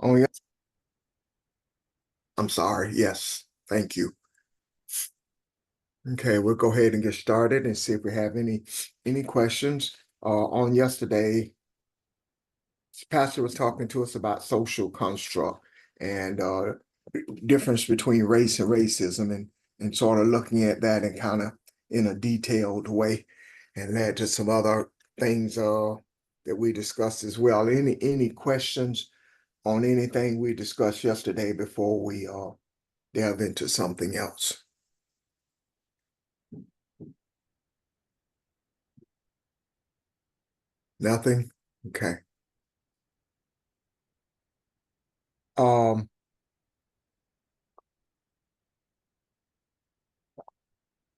Oh, yes. I'm sorry. Yes. Thank you. Okay, we'll go ahead and get started and see if we have any questions. On yesterday, Pastor was talking to us about social construct and difference between race and racism and sort of looking at that and kind of in a detailed way and led to some other things that we discussed as well. Any questions on anything we discussed yesterday before we delve into something else? Nothing? Okay. Um,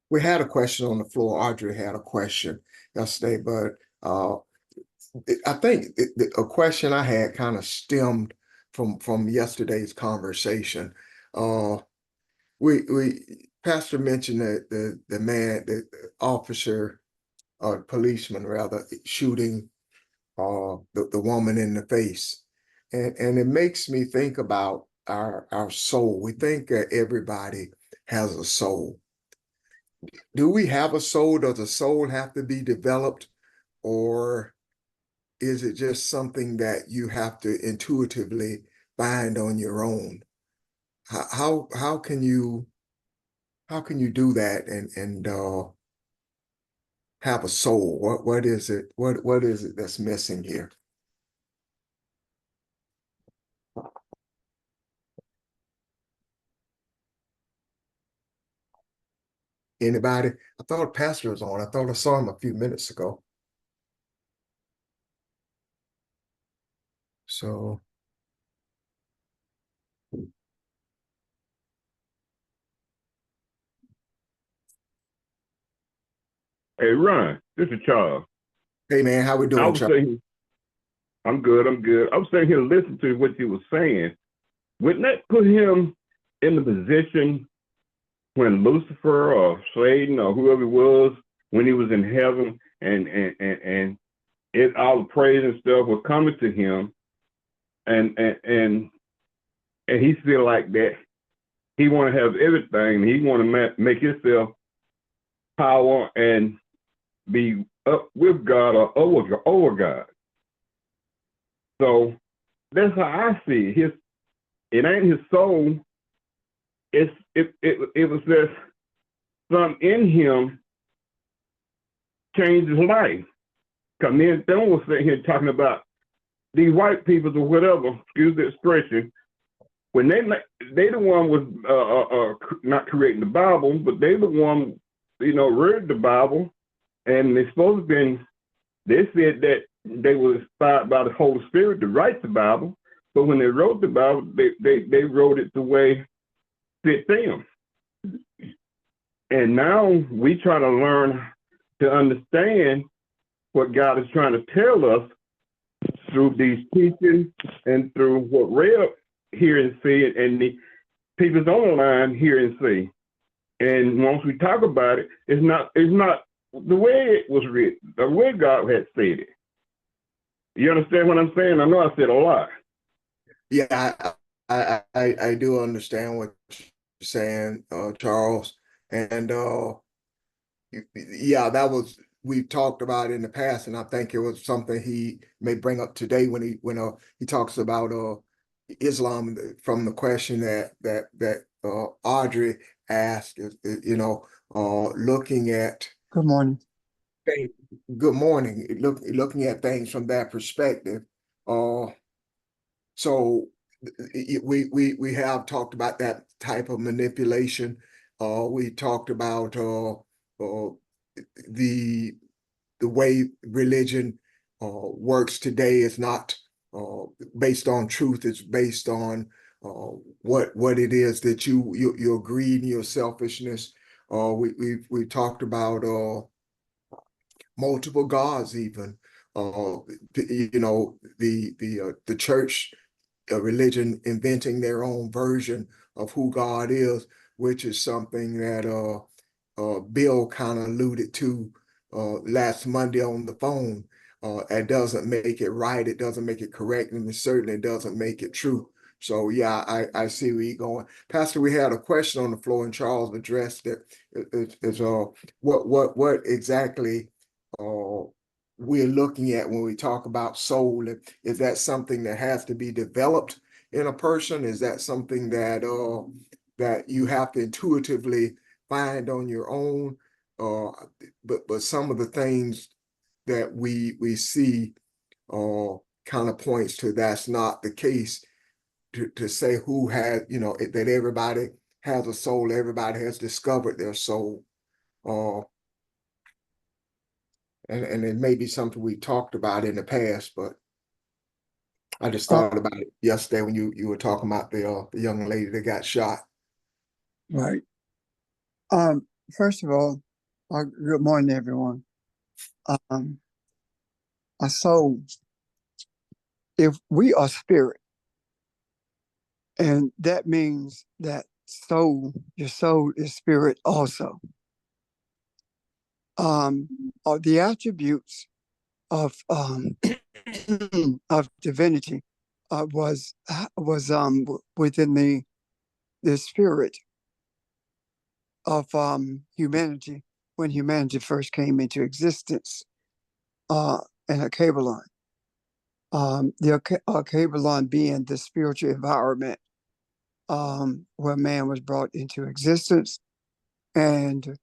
we had a question on the floor. Audrey had a question yesterday, but I think a question I had kind of stemmed from yesterday's conversation. Uh, we Pastor mentioned that the officer or policeman rather shooting the woman in the face. And it makes me think about our soul. We think that everybody has a soul. Do we have a soul? Does a soul have to be developed, or is it just something that you have to intuitively find on your own? How can you do that and have a soul? What is it? What is it that's missing here? Anybody? I thought Pastor was on. I thought I saw him a few minutes ago. So, Hey, Ron, this is Charles. hey man, how we I doing, was Chuck? saying, I'm good, I'm good. I was sitting here listening to what you were saying. Wouldn't that put him in the position when Lucifer or Satan or whoever it was, when he was in heaven and it all the praise and stuff was coming to him and and and and he feel like that he want to have everything. He want to make himself power and be up with God or over God. So that's how I see it. It ain't his soul. It was just something in him changed his life. Cause me and Don was sitting here talking about these white people or whatever, excuse the expression, when they the one was not creating the Bible, but they the one, read the Bible, and they supposed to been. They said that they were inspired by the Holy Spirit to write the Bible, but when they wrote the Bible, they wrote it the way fit them. And now we try to learn to understand what God is trying to tell us through these teachings and through what Rev hear and see and the people's on the line hear and see. And once we talk about it, it's not the way it was written, the way God had said it. You understand what I'm saying? I know I said a lot. Yeah, I do understand what you're saying, Charles. And yeah, that was we've talked about in the past, and I think it was something he may bring up today when he talks about Islam from the question that Audrey asked, looking at Good morning. things, good morning, looking at things from that perspective. Uh, so we have talked about that type of manipulation. We talked about the the way religion works today is not uh, based on truth. It's based on what it is that your greed and your selfishness. We talked about multiple gods even. The church religion inventing their own version of who God is, which is something that Bill kind of alluded to last Monday on the phone. it doesn't make it right, it doesn't make it correct, and it certainly doesn't make it true. So yeah, I see where you're going. Pastor, we had a question on the floor and Charles addressed it. Is what exactly we're looking at when we talk about soul? Is that something that has to be developed in a person? Is that something that that you have to intuitively find on your own? But some of the things that we see kind of points to that's not the case. To say who had, that everybody has a soul, everybody has discovered their soul. Uh, and it may be something we talked about in the past, but I just Uh, thought about it yesterday when you were talking about the young lady that got shot. right. First of all, good morning, everyone. A soul, if we are spirit, and that means that your soul is spirit also. Are the attributes of of divinity was within the spirit of humanity when humanity first came into existence in a Kabbalah. The Kabbalah being the spiritual environment where man was brought into existence, and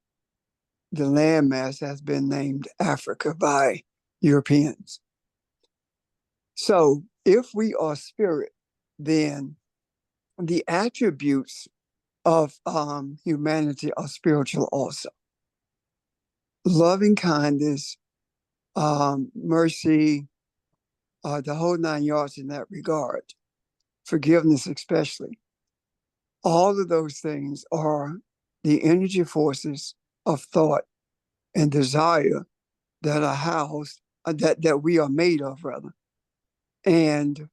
the landmass has been named Africa by Europeans. So if we are spirit, then the attributes of humanity are spiritual also. Loving kindness, mercy, the whole 9 yards in that regard, forgiveness especially. All of those things are the energy forces of thought and desire that are housed, that we are made of, rather. And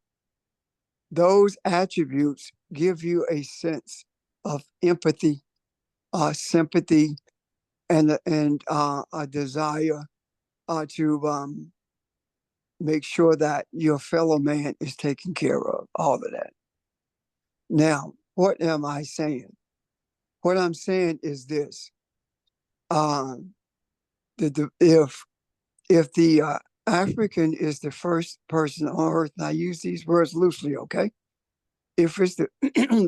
those attributes give you a sense of empathy, sympathy, and a desire to make sure that your fellow man is taken care of, all of that. Now, what am I saying? What I'm saying is this: if the African is the first person on Earth, and I use these words loosely, okay? If it's the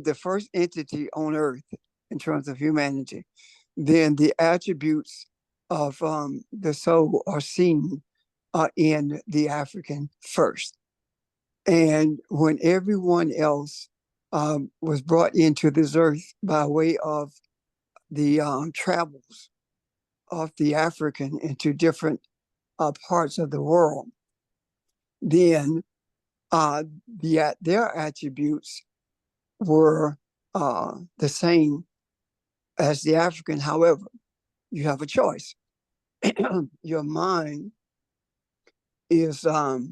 the first entity on Earth in terms of humanity, then the attributes of the soul are seen in the African first. And when everyone else was brought into this earth by way of the travels of the African into different parts of the world, then their attributes were the same as the African. However, you have a choice. Your mind is the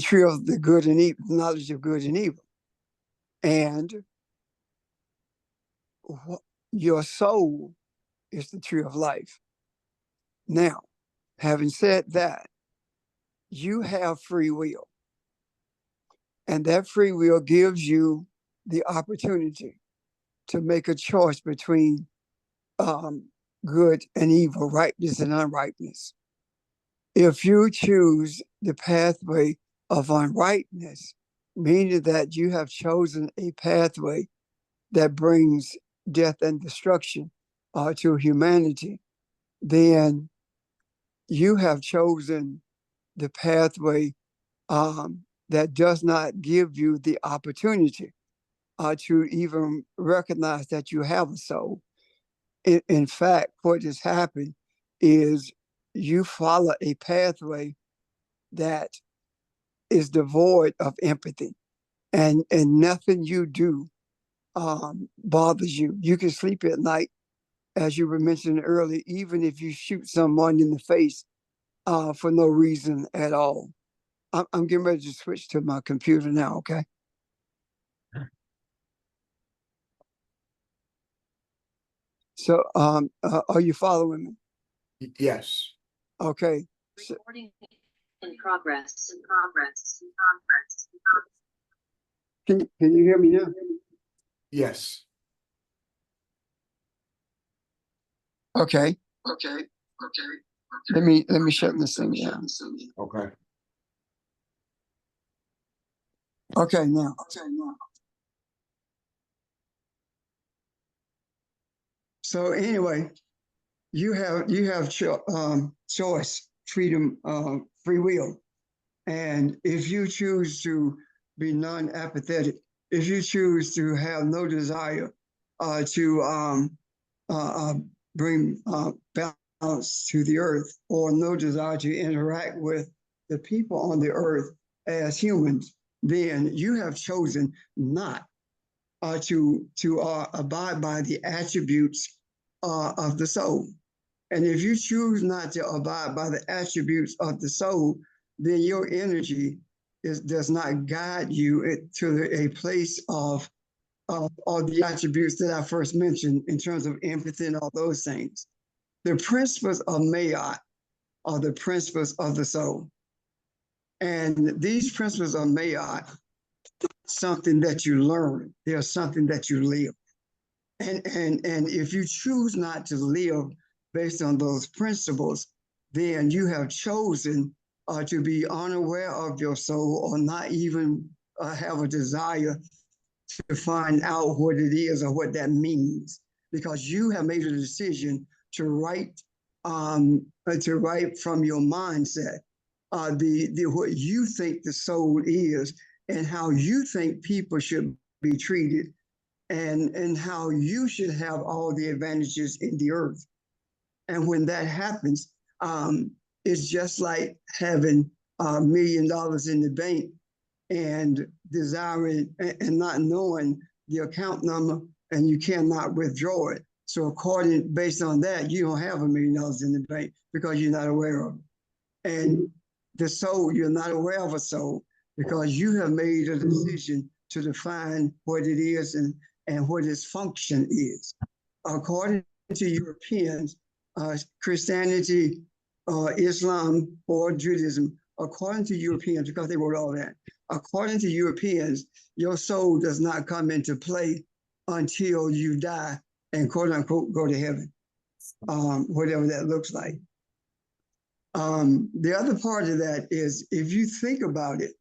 tree of the good and evil, knowledge of good and evil, and your soul is the tree of life. Now, having said that, you have free will, and that free will gives you the opportunity to make a choice between good and evil, rightness and unrightness. If you choose the pathway of unrightness, meaning that you have chosen a pathway that brings death and destruction to humanity, then you have chosen the pathway that does not give you the opportunity to even recognize that you have a soul. In fact, what has happened is you follow a pathway that is devoid of empathy, and nothing you do bothers you. You can sleep at night, as you were mentioning earlier, even if you shoot someone in the face for no reason at all. I'm getting ready to switch to my computer now, okay? So are you following me? Yes. Okay. So, Recording in progress. can you hear me now? Yes. Okay. Let me shut this thing down. Okay. Okay, now. So anyway, you have choice, freedom, free will, and if you choose to be non-apathetic, if you choose to have no desire to bring balance to the earth, or no desire to interact with the people on the earth as humans, then you have chosen not to abide by the attributes of the soul. And if you choose not to abide by the attributes of the soul, then your energy does not guide you to a place of all the attributes that I first mentioned in terms of empathy and all those things. The principles of Mayat are the principles of the soul. And these principles of Mayat, something that you learn, they're something that you live. And if you choose not to live based on those principles, then you have chosen to be unaware of your soul, or not even have a desire to find out what it is or what that means, because you have made a decision to write from your mindset the what you think the soul is, and how you think people should be treated, and how you should have all the advantages in the earth. And when that happens, it's just like having $1 million in the bank and desiring and not knowing the account number, and you cannot withdraw it. So based on that, you don't have $1 million in the bank because you're not aware of it. And the soul, you're not aware of a soul because you have made a decision to define what it is and what its function is. According to Europeans, Christianity, Islam, or Judaism, according to Europeans, because they wrote all that, according to Europeans, your soul does not come into play until you die and quote unquote go to heaven, whatever that looks like. The other part of that is, if you think about it,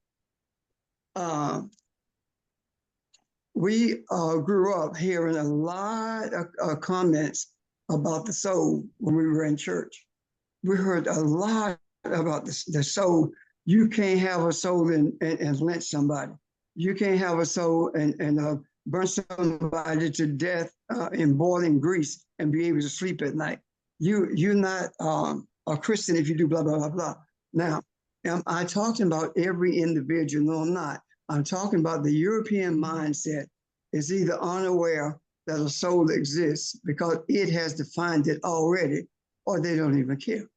we grew up hearing a lot of comments about the soul when we were in church. We heard a lot about the soul. You can't have a soul and lynch somebody. You can't have a soul and burn somebody to death in boiling grease and be able to sleep at night. You're not a Christian if you do blah, blah, blah, blah. Now, am I talking about every individual? No, I'm not. I'm talking about the European mindset is either unaware that a soul exists because it has defined it already, or they don't even care.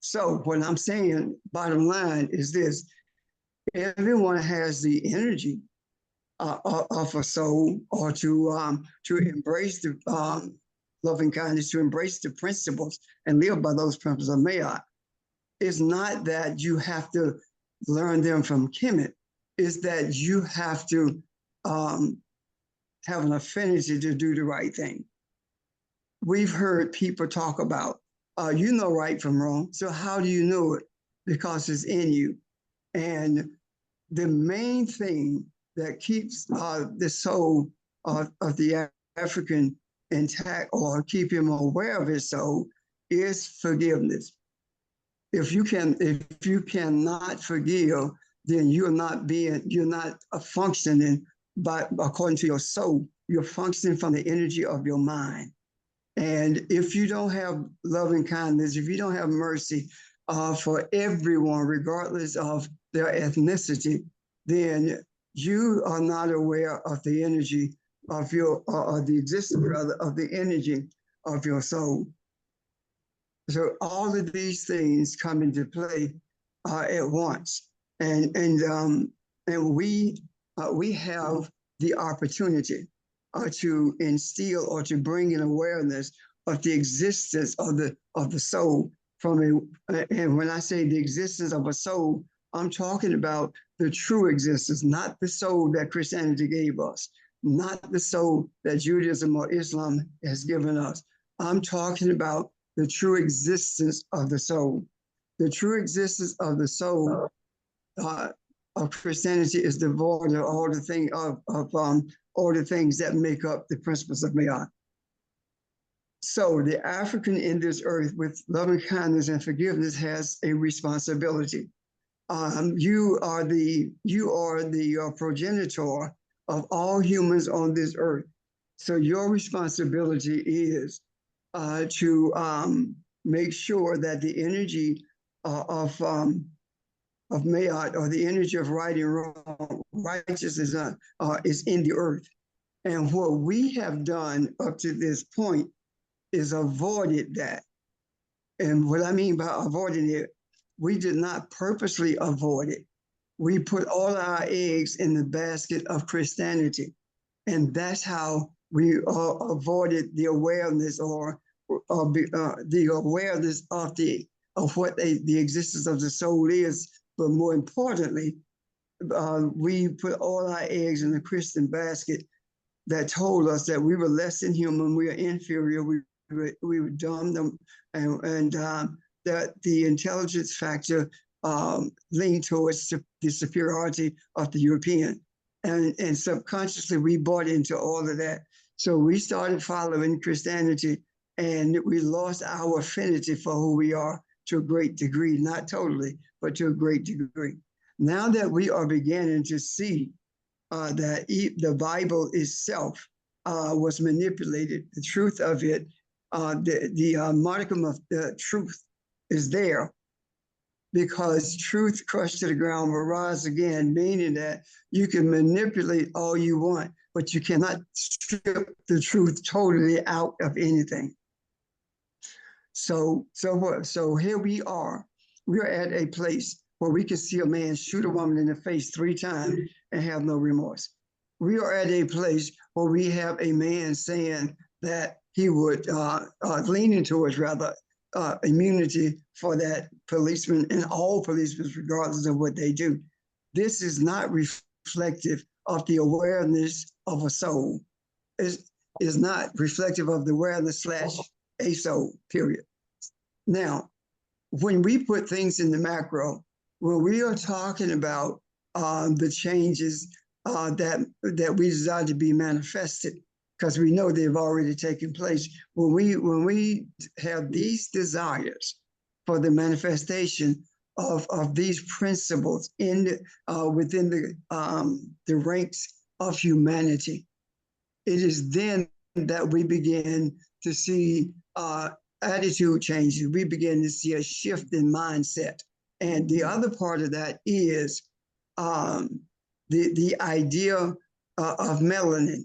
So what I'm saying, bottom line, is this: everyone has the energy of a soul, or to embrace the loving kindness, to embrace the principles and live by those principles of Mayat. It's not that you have to learn them from Kemet. Is that you have to have an affinity to do the right thing. We've heard people talk about, you know right from wrong. So how do you know it? Because it's in you. And the main thing that keeps the soul of the African intact, or keep him aware of his soul, is forgiveness. If you cannot forgive, then you're not functioning according to your soul. You're functioning from the energy of your mind. And if you don't have loving kindness, if you don't have mercy for everyone, regardless of their ethnicity, then you are not aware of the energy of your, or the existence rather, of the energy of your soul. So all of these things come into play at once, and we have the opportunity to instill or to bring in awareness of the existence of the soul from and when I say the existence of a soul, I'm talking about the true existence, not the soul that Christianity gave us, not the soul that Judaism or Islam has given us. I'm talking about the true existence of the soul. The true existence of the soul of Christianity is devoid of all the things that make up the principles of Ma'at. So the African in this earth with loving kindness and forgiveness has a responsibility. You are the progenitor of all humans on this earth. So your responsibility is to make sure that the energy of Ma'at, or the energy of right and wrong, righteousness is in the earth. And what we have done up to this point is avoided that. And what I mean by avoiding it, we did not purposely avoid it. We put all our eggs in the basket of Christianity. And that's how we avoided the awareness or the awareness of what the existence of the soul is. But more importantly, we put all our eggs in the Christian basket that told us that we were less than human, we are inferior, we were dumb, and that the intelligence factor leaned towards the superiority of the European. And subconsciously, we bought into all of that. So we started following Christianity, and we lost our affinity for who we are to a great degree, not totally, but to a great degree. Now that we are beginning to see that the Bible itself was manipulated, the truth of it, the modicum of the truth is there, because truth crushed to the ground will rise again, meaning that you can manipulate all you want, but you cannot strip the truth totally out of anything. So here we are. We're at a place where we can see a man shoot a woman in the face 3 times and have no remorse. We are at a place where we have a man saying that he would leaning towards rather immunity for that policeman and all policemen, regardless of what they do. This is not reflective of the awareness of a soul. Is not reflective of the awareness / a soul, period. Now, when we put things in the macro, when we are talking about the changes that we desire to be manifested, because we know they've already taken place. When we have these desires for the manifestation of these principles within the ranks of humanity, it is then that we begin to see attitude changes. We begin to see a shift in mindset. And the other part of that is the idea of melanin.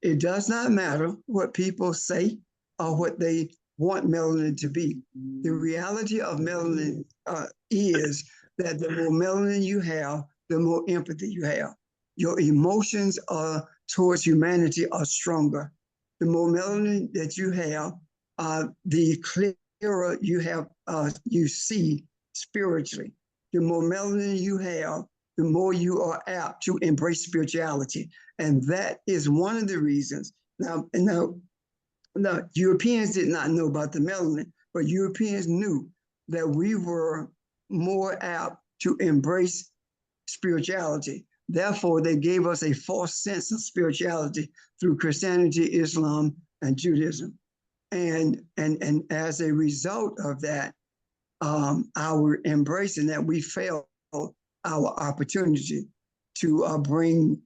It does not matter what people say or what they want melanin to be. The reality of melanin is that the more melanin you have, the more empathy you have. Your emotions towards humanity are stronger. The more melanin that you have, the clearer you see spiritually. The more melanin you have, the more you are apt to embrace spirituality. And that is one of the reasons. Now, Europeans did not know about the melanin, but Europeans knew that we were more apt to embrace spirituality. Therefore, they gave us a false sense of spirituality through Christianity, Islam, and Judaism. And as a result of that, our embracing that, we failed our opportunity to bring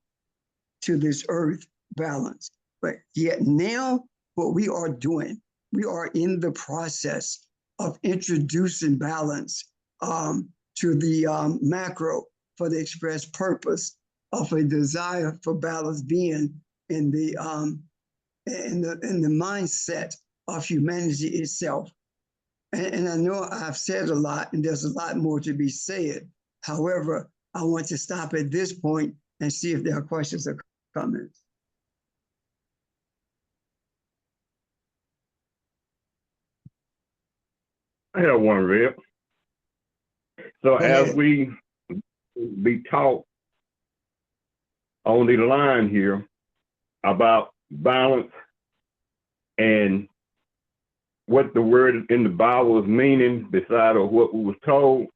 to this earth balance. But yet now what we are doing, we are in the process of introducing balance to the macro for the express purpose of a desire for balance being in the mindset of humanity itself. And I know I've said a lot, and there's a lot more to be said. However, I want to stop at this point and see if there are questions or comments. I have one, Rip. So Go as ahead. we be taught on the line here about balance and what the word in the Bible is meaning beside of what we was told,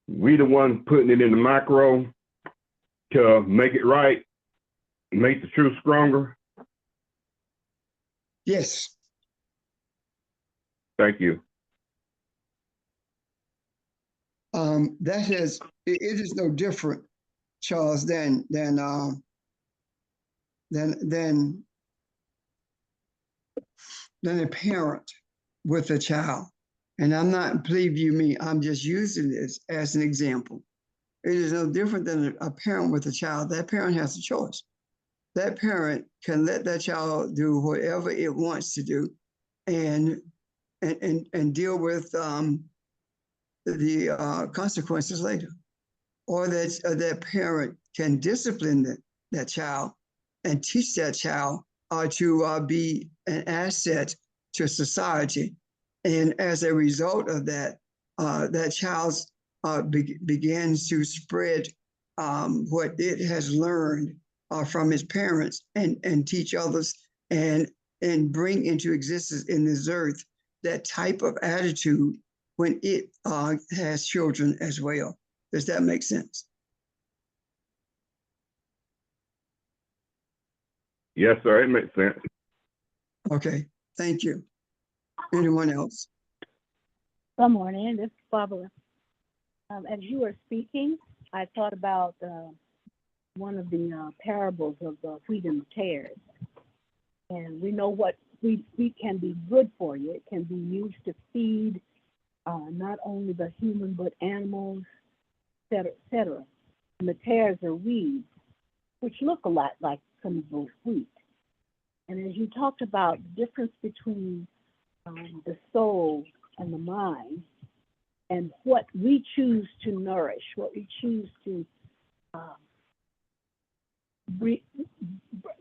we the one putting it in the macro to make it right, make the truth stronger. Yes. Thank you. It is no different, Charles, than a parent with a child. And I'm not, believe you me, I'm just using this as an example. It is no different than a parent with a child. That parent has a choice. That parent can let that child do whatever it wants to do and deal with the consequences later. Or that parent can discipline that child and teach that child to be an asset to society. And as a result of that, that child begins to spread what it has learned from its parents and teach others and bring into existence in this earth that type of attitude when it has children as well. Does that make sense? Yes, sir, it makes sense. Okay, thank you. Anyone else? Good morning, this is Barbara. As you were speaking, I thought about one of the parables of the wheat and the tares. And we know what wheat can be good for you. It can be used to feed not only the human, but animals, et cetera, et cetera. And the tares are weeds, which look a lot like some of those wheat. And as you talked about the difference between the soul and the mind, and what we choose to nourish, what we choose to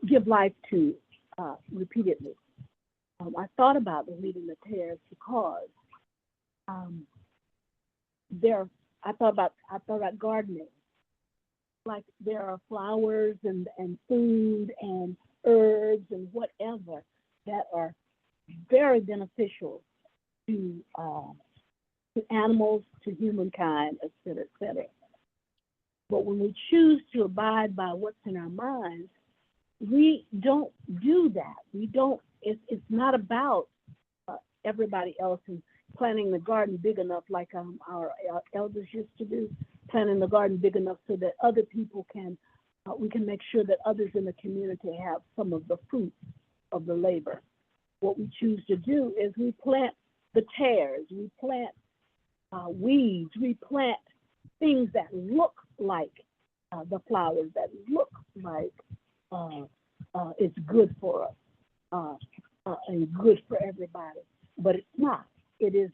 give life to repeatedly. I thought about the wheat and the tares because I thought about gardening. Like there are flowers and food and herbs and whatever that are very beneficial to animals, to humankind, et cetera, et cetera. But when we choose to abide by what's in our minds, we don't do that. We don't, it's not about everybody else and planting the garden big enough like our elders used to do, planting the garden big enough so that other people can, we can make sure that others in the community have some of the fruit of the labor. What we choose to do is we plant the tares, we plant weeds, we plant things that look like the flowers, that look like it's good for us and good for everybody, but it's not. It is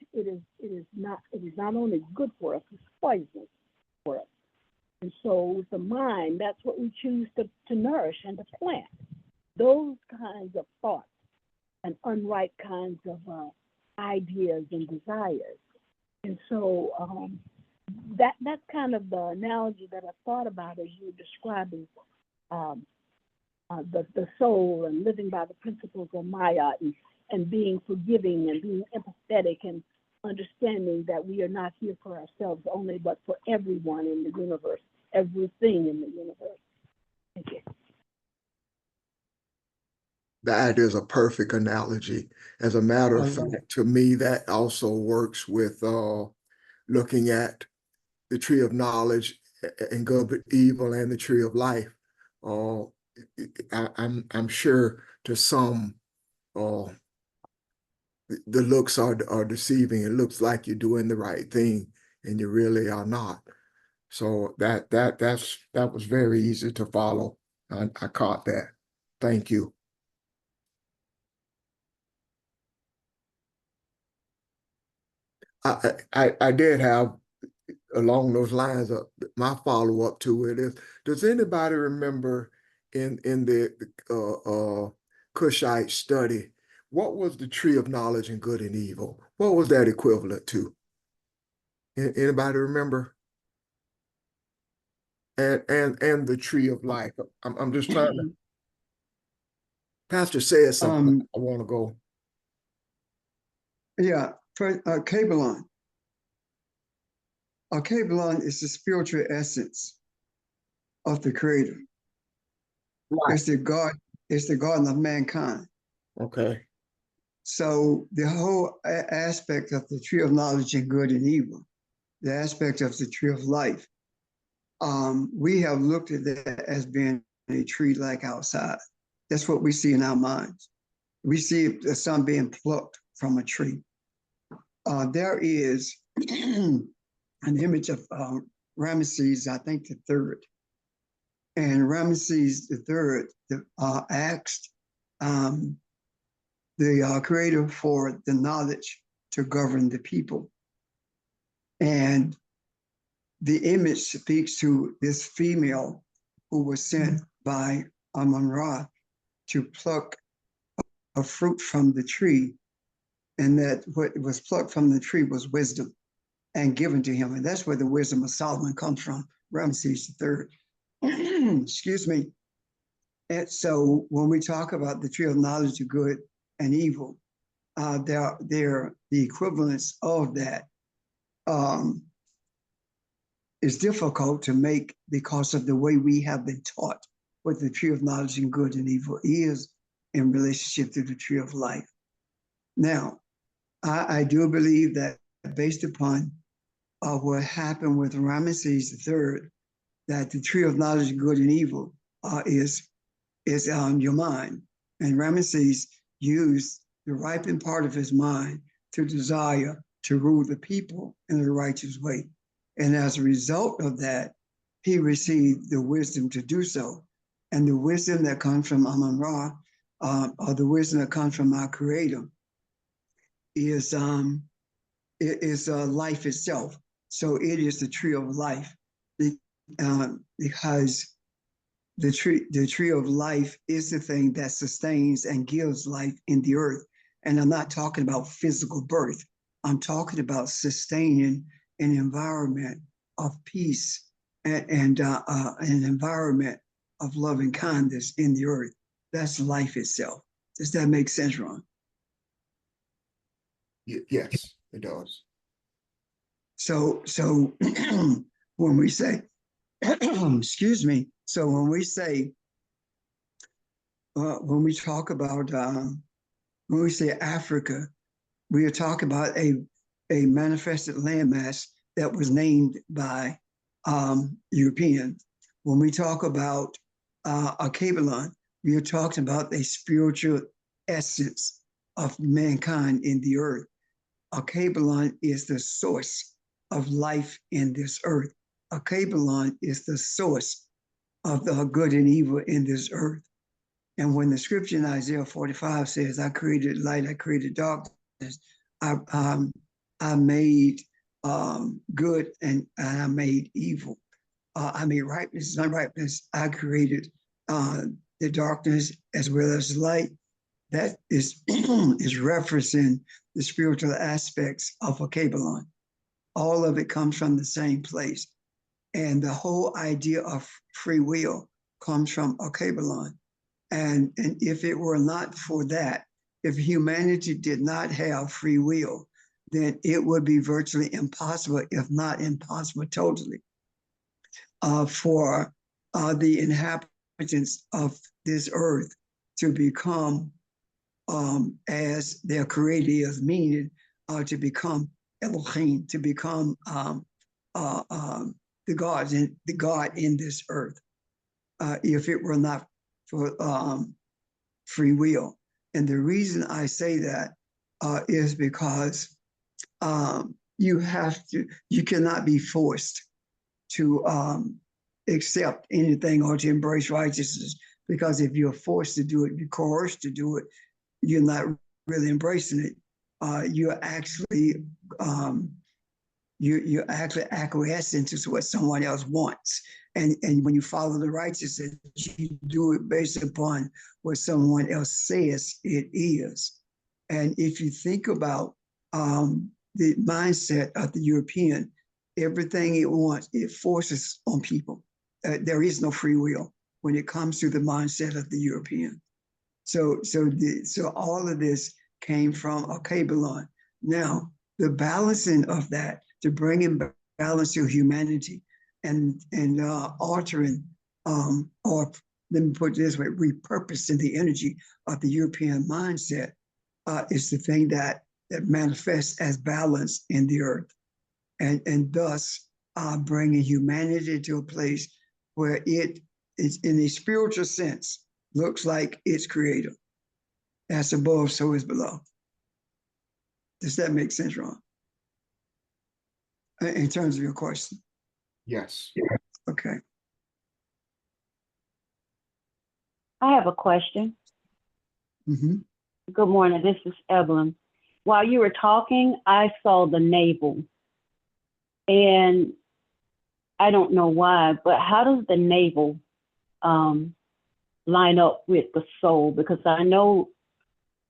not only good for us, it's poisonous for us. And so with the mind, that's what we choose to nourish and to plant. Those kinds of thoughts and unright kinds of ideas and desires. And so that's kind of the analogy that I thought about as you were describing the soul and living by the principles of Maya and being forgiving and being empathetic and understanding that we are not here for ourselves only, but for everyone in the universe, everything in the universe. Thank you. That is a perfect analogy. As a matter of fact, to me, that also works with looking at the tree of knowledge and good and evil and the tree of life. I'm sure to some the looks are deceiving. It looks like you're doing the right thing and you really are not. So that was very easy to follow. I caught that. Thank you. I did have along those lines my follow-up to it is, does anybody remember in the Cushite study what was the tree of knowledge and good and evil? What was that equivalent to? Anybody remember? And the tree of life. I'm just trying to. Pastor said something. I want to go. Yeah, Kabbalah. Kabbalah is the spiritual essence of the Creator. Right. It's the God. It's the garden of mankind. Okay. So the whole aspect of the tree of knowledge and good and evil, the aspect of the tree of life, we have looked at that as being a tree like outside. That's what we see in our minds. We see some being plucked from a tree. There is an image of Ramesses, I think the third. And Ramesses the third asked the creator for the knowledge to govern the people. And the image speaks to this female who was sent by Amun-Ra to pluck a fruit from the tree, and that what was plucked from the tree was wisdom and given to him. And that's where the wisdom of Solomon comes from, Ramesses III. Excuse me. And so when we talk about the tree of knowledge of good and evil, they're the equivalence of that is difficult to make because of the way we have been taught what the tree of knowledge and good and evil is in relationship to the tree of life. Now, I do believe that based upon what happened with Ramesses III, that the tree of knowledge of good and evil is on your mind. And Ramesses used the ripened part of his mind to desire to rule the people in a righteous way. And as a result of that, he received the wisdom to do so. And the wisdom that comes from Amun-Ra, or the wisdom that comes from our Creator, is life itself. So it is the tree of life, because the tree of life is the thing that sustains and gives life in the earth. And I'm not talking about physical birth. I'm talking about sustaining an environment of peace and an environment of loving kindness in the earth. That's life itself. Does that make sense, Ron? Yes, it does. So when we say, excuse me, so when we say, when we talk about, when we say Africa, we are talking about a manifested landmass that was named by Europeans. When we talk about Kabbalah, we are talking about a spiritual essence of mankind in the earth. Kabbalah is the source of life in this earth. Kabbalah is the source of the good and evil in this earth. And when the scripture in Isaiah 45 says, I created light, I created darkness, I made good and I made evil. I made rightness and unrightness. I created the darkness as well as light. That is is referencing the spiritual aspects of a Kabbalah. All of it comes from the same place. And the whole idea of free will comes from a Kabbalah. And if it were not for that, if humanity did not have free will, then it would be virtually impossible, if not impossible totally, for the inhabitants of this earth to become as their creator is, meaning to become Elohim, to become the God in this earth, if it were not for free will. And the reason I say that is because you cannot be forced to accept anything or to embrace righteousness, because if you're forced to do it, you're coerced to do it, you're not really embracing it. You're actually acquiescing to what someone else wants. And when you follow the righteousness, you do it based upon what someone else says it is. And if you think about the mindset of the European, everything it wants, it forces on people. There is no free will when it comes to the mindset of the European. So all of this came from Babylon. Now, the balancing of that to bring in balance to humanity and altering or let me put it this way, repurposing the energy of the European mindset is the thing that manifests as balance in the earth, and thus bringing humanity to a place where it is, in a spiritual sense, looks like its creator. As above, so is below. Does that make sense, Ron? In terms of your question? Yes. Okay. I have a question. Mm-hmm. Good morning. This is Evelyn. While you were talking, I saw the navel. And I don't know why, but how does the navel line up with the soul? Because I know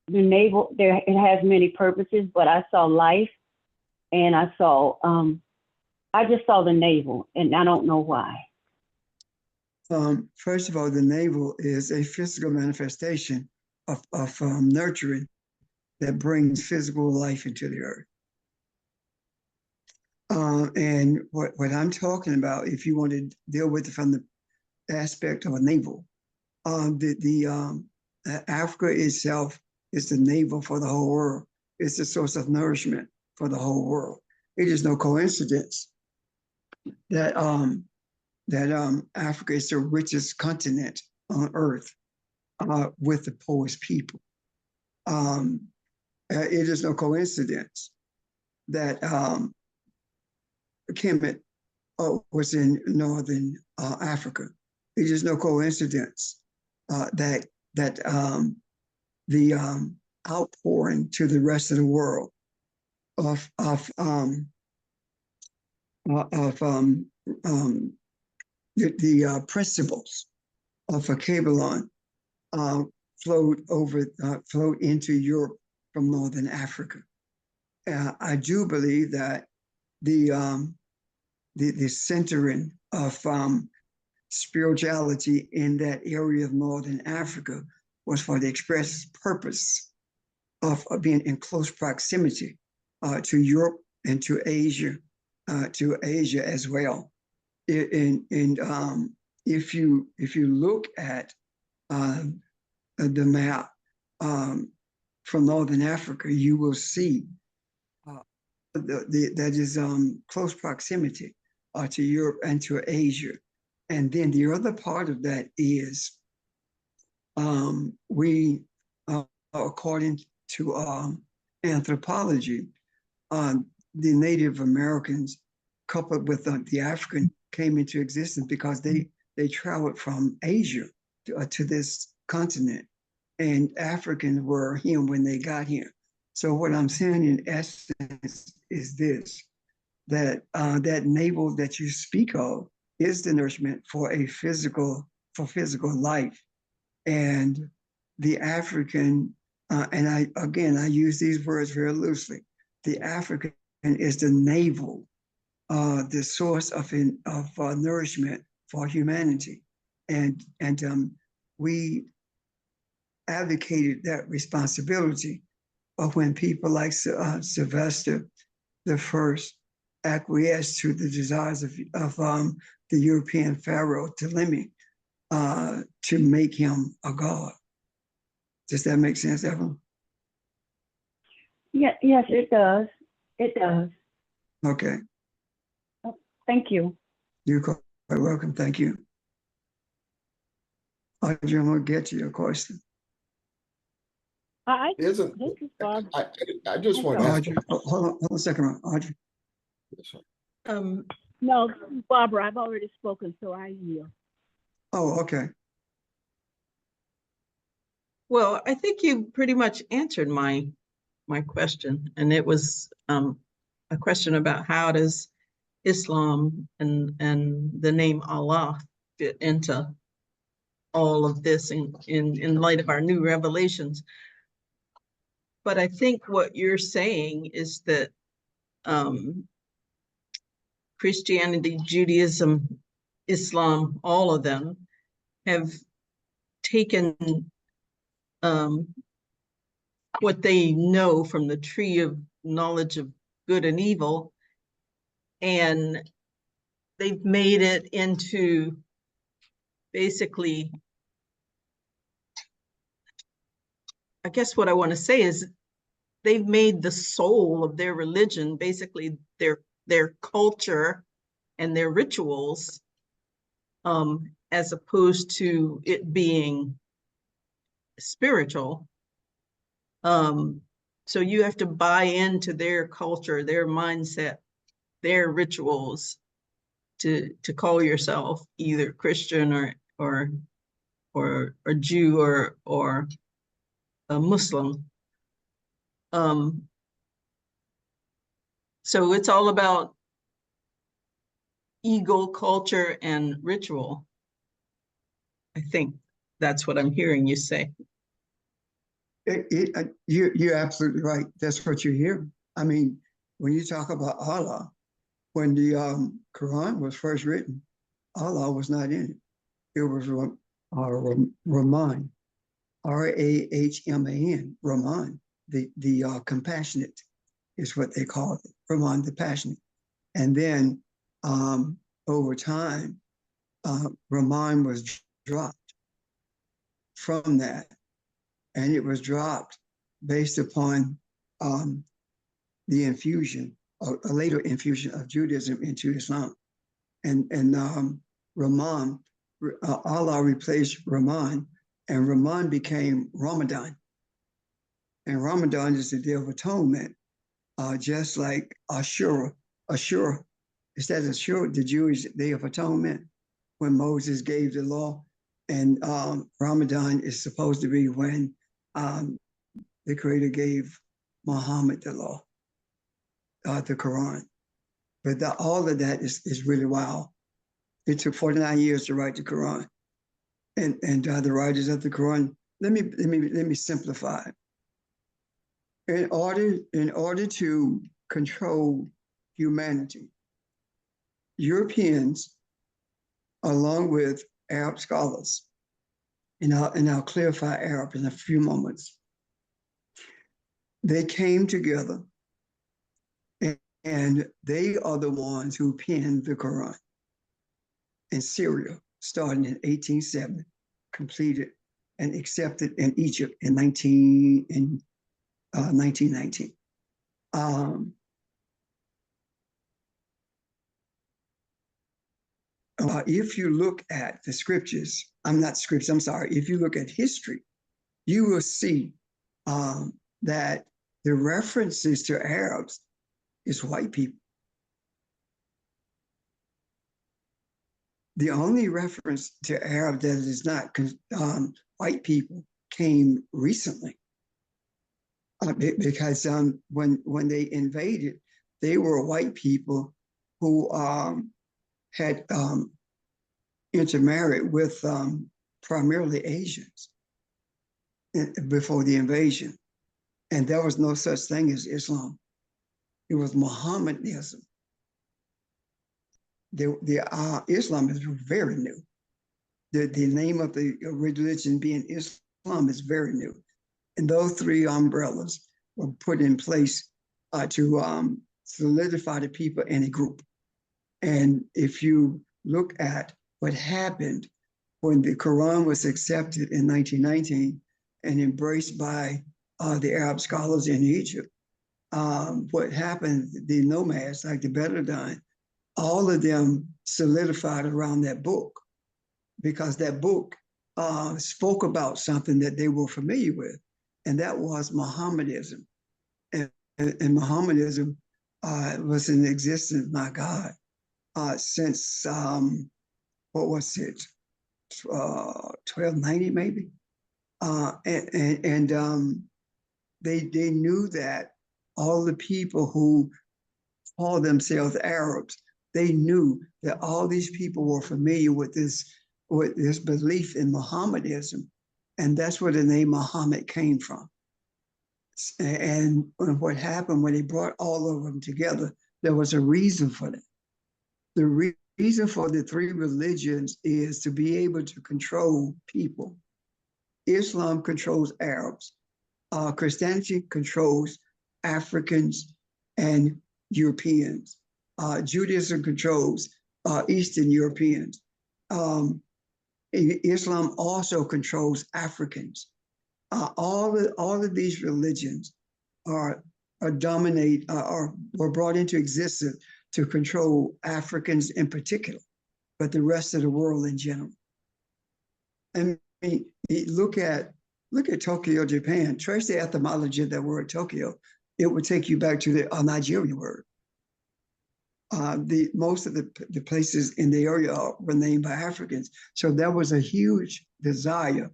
the navel, it has many purposes, but I saw life and I saw, I just saw the navel and I don't know why. First of all, the navel is a physical manifestation of nurturing that brings physical life into the earth. And what I'm talking about, if you want to deal with it from the aspect of a navel, Africa itself is the navel for the whole world. It's the source of nourishment for the whole world. It is no coincidence that Africa is the richest continent on earth with the poorest people. It is no coincidence that Kemet was in northern Africa. It is no coincidence that the outpouring to the rest of the world of the principles of Babylon flowed into Europe from northern Africa. I do believe that the centering of spirituality in that area of northern Africa was for the express purpose of being in close proximity to Europe and to Asia as well. And if you look at the map from northern Africa, you will see that is close proximity to Europe and to Asia. And then the other part of that is we, according to anthropology, the Native Americans coupled with the African came into existence because they traveled from Asia to this continent, and Africans were here when they got here. So what I'm saying in essence is this, that that navel that you speak of is the nourishment for physical life. And the African, and I use these words very loosely, the African is the navel, the source of nourishment for humanity. And we advocated that responsibility. But when people like Sylvester I acquiesced to the desires of the European pharaoh Ptolemy to make him a god. Does that make sense, Evelyn? Yeah, yes, it does. It does. Okay. Thank you. You're quite welcome. Thank you. Audrey, I'm going to get to your question. This is Barbara. I just want to ask. Audrey, hold on a second, Audrey. No, this is Barbara. I've already spoken, so I yield. Oh, okay. Well, I think you pretty much answered my question, and it was a question about how does Islam and the name Allah fit into all of this in light of our new revelations. But I think what you're saying is that Christianity, Judaism, Islam, all of them have taken what they know from the tree of knowledge of good and evil, and they've made it into basically, I guess what I want to say is they've made the soul of their religion basically their culture and their rituals, as opposed to it being spiritual. So you have to buy into their culture, their mindset, their rituals to call yourself either Christian or Jew or a Muslim. So it's all about ego, culture, and ritual. I think that's what I'm hearing you say. You're absolutely right. That's what you hear. I mean, when you talk about Allah, when the Quran was first written, Allah was not in it. It was Rahman, Rahman, Rahman, the compassionate is what they called it, Rahman the passionate. And then over time, Rahman was dropped from that. And it was dropped based upon the infusion, a later infusion of Judaism into Islam. And Rahman, Allah replaced Rahman, and Rahman became Ramadan. And Ramadan is the Day of Atonement, just like Ashura. Ashura, is that Ashura, the Jewish Day of Atonement, when Moses gave the law? And Ramadan is supposed to be when the Creator gave Muhammad the law, the Quran. But all of that is really wild. It took 49 years to write the Quran, and the writers of the Quran. Let me simplify it. In order to control humanity, Europeans, along with Arab scholars, and I'll clarify Arab in a few moments, they came together, and they are the ones who penned the Quran. In Syria, starting in 1870, completed and accepted in Egypt in 1919. If you look at the scriptures, if you look at history, you will see that the references to Arabs is white people. The only reference to Arab that is not white people came recently, because when they invaded, they were white people who had intermarried with primarily Asians before the invasion. And there was no such thing as Islam. It was Mohammedanism. Islam is very new. The name of the religion being Islam is very new. And those three umbrellas were put in place to solidify the people in a group. And if you look at what happened when the Quran was accepted in 1919 and embraced by the Arab scholars in Egypt, what happened, the nomads like the Bedouin, all of them solidified around that book, because that book spoke about something that they were familiar with, and that was Mohammedanism. And Mohammedanism was in existence, my God, since, what was it, 1290 maybe? They knew that all the people who call themselves Arabs, they knew that all these people were familiar with this belief in Mohammedanism, and that's where the name Muhammad came from. And what happened when they brought all of them together, there was a reason for that. The reason for the three religions is to be able to control people. Islam controls Arabs. Christianity controls Africans and Europeans. Judaism controls Eastern Europeans. Islam also controls Africans. All of these religions were brought into existence to control Africans in particular, but the rest of the world in general. And look at Tokyo, Japan. Trace the etymology of that word Tokyo. It would take you back to the Nigerian word. Most of the places in the area were named by Africans. So there was a huge desire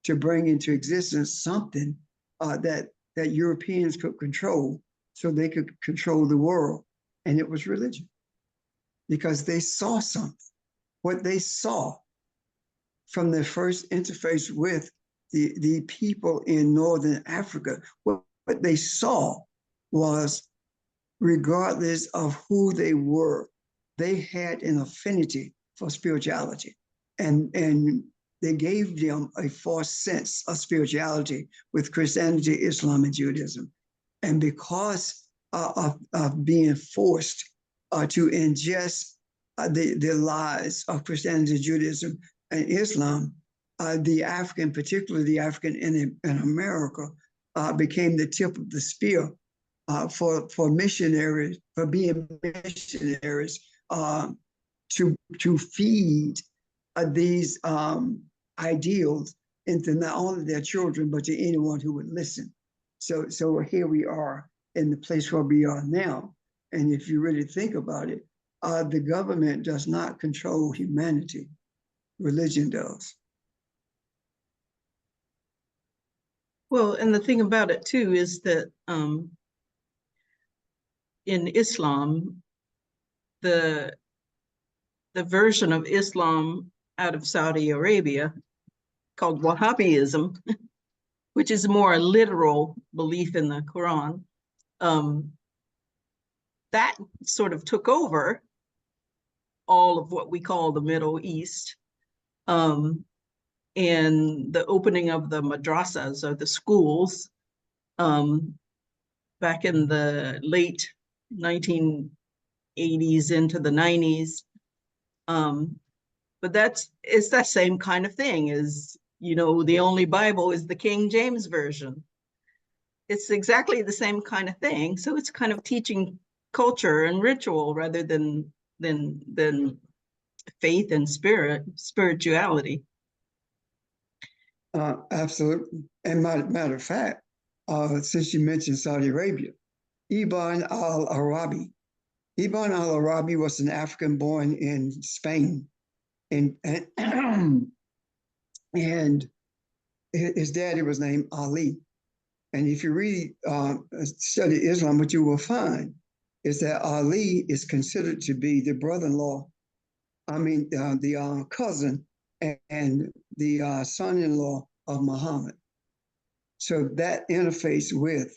to bring into existence something that Europeans could control, so they could control the world. And it was religion, because they saw something. What they saw from their first interface with the people in Northern Africa, what they saw was, regardless of who they were, they had an affinity for spirituality. And they gave them a false sense of spirituality with Christianity, Islam, and Judaism. And because of being forced to ingest the lies of Christianity, Judaism, and Islam, the African, particularly the African in America, became the tip of the spear for missionaries, for being missionaries, to feed these ideals into not only their children, but to anyone who would listen. So here we are in the place where we are now. And if you really think about it, the government does not control humanity. Religion does. Well, and the thing about it too is that in Islam, the version of Islam out of Saudi Arabia called Wahhabism, which is more a literal belief in the Quran, that sort of took over all of what we call the Middle East. And the opening of the madrasas, or the schools, back in the late 1980s into the 90s. But it's that same kind of thing. Is, you know, the only Bible is the King James Version. It's exactly the same kind of thing. So it's kind of teaching culture and ritual rather than faith and spirituality. Absolutely. And matter of fact, since you mentioned Saudi Arabia, Ibn al-Arabi. Ibn al-Arabi was an African born in Spain. And his daddy was named Ali. And if you really study Islam, what you will find is that Ali is considered to be the brother-in-law, the cousin and the son-in-law of Muhammad. So that interface with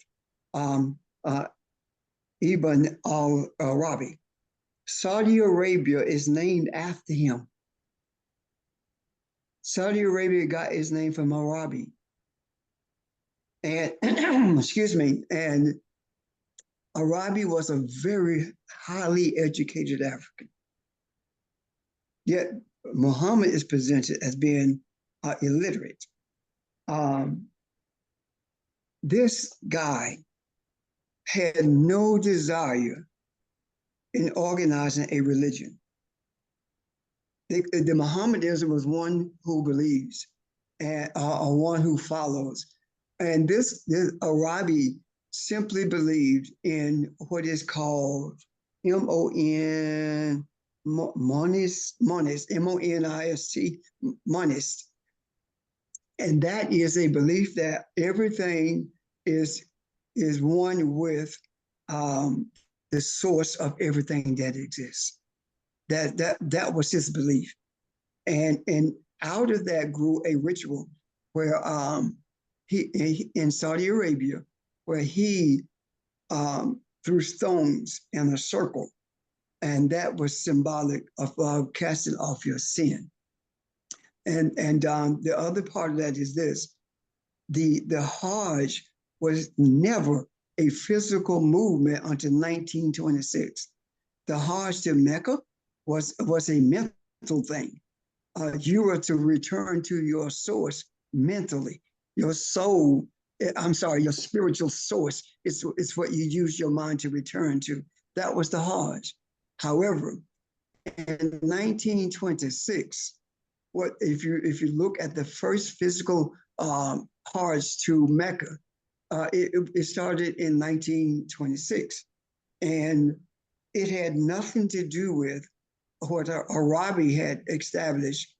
Ibn al-Arabi. Saudi Arabia is named after him. Saudi Arabia got its name from Arabi. And excuse me, and Arabi was a very highly educated African. Yet Muhammad is presented as being illiterate. This guy had no desire in organizing a religion. The Mohammedanism was one who believes and one who follows. And this Arabi simply believed in what is called monist, M-O-N-I-S-T, monist. And that is a belief that everything is one with the source of everything that exists. That was his belief. And out of that grew a ritual where he in Saudi Arabia, where he threw stones in a circle, and that was symbolic of casting off your sin. And the other part of that is this: the Hajj was never a physical movement until 1926. The Hajj to Mecca was a mental thing. You were to return to your source mentally. Your soul, I'm sorry, your spiritual source is what you use your mind to return to. That was the Hajj. However, in 1926, what if you look at the first physical Hajj to Mecca, it started in 1926, and it had nothing to do with what Arabi had established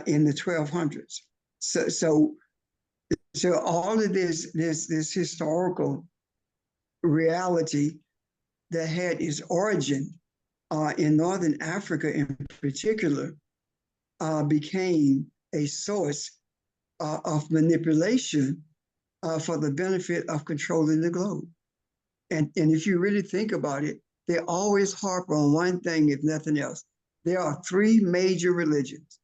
in the 1200s. So all of this historical reality that had its origin in Northern Africa in particular became a source of manipulation for the benefit of controlling the globe. And if you really think about it, they always harp on one thing, if nothing else. There are three major religions.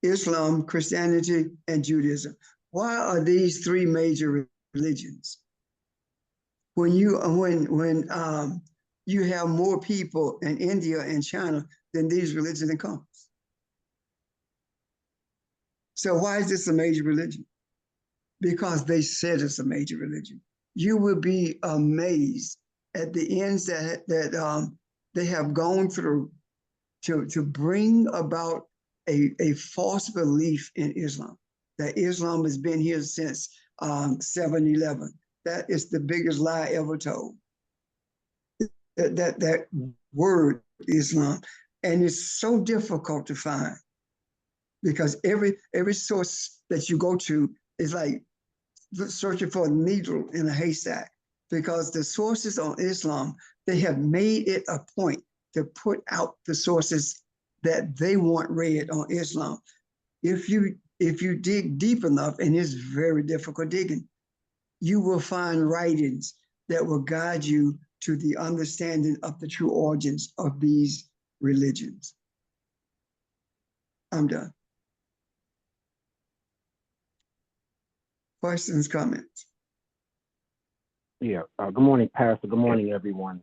Islam, Christianity, and Judaism. Why are these three major religions? When you have more people in India and China than these religions encompass. So why is this a major religion? Because they said it's a major religion. You will be amazed at the ends that they have gone through to bring about a false belief in Islam, that Islam has been here since 7/11. That is the biggest lie ever told. That word Islam, and it's so difficult to find because every source that you go to is like searching for a needle in a haystack, because the sources on Islam, they have made it a point to put out the sources that they want read on Islam. If you dig deep enough, and it's very difficult digging, you will find writings that will guide you to the understanding of the true origins of these religions. I'm done. Questions, comments? Yeah. Good morning, Pastor. Good morning, everyone.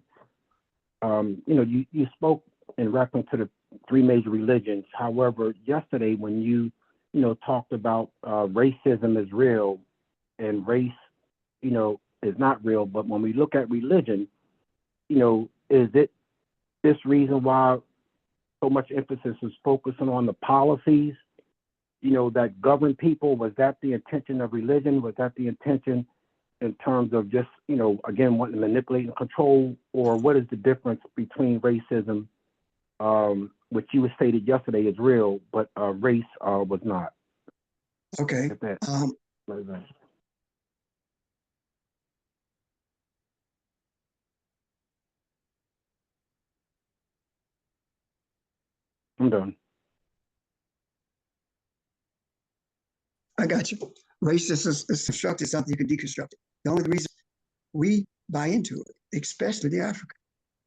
You spoke in reference to the three major religions. However, yesterday when you talked about racism is real and race, is not real. But when we look at religion, is it this reason why so much emphasis is focusing on the policies, that govern people? Was that the intention of religion? Was that the intention in terms of just, again, wanting to manipulate and control? Or what is the difference between racism, which you stated yesterday is real, but race was not? Okay. I'm done. I got you. Racism is constructed, something you can deconstruct it. The only reason we buy into it, especially the African,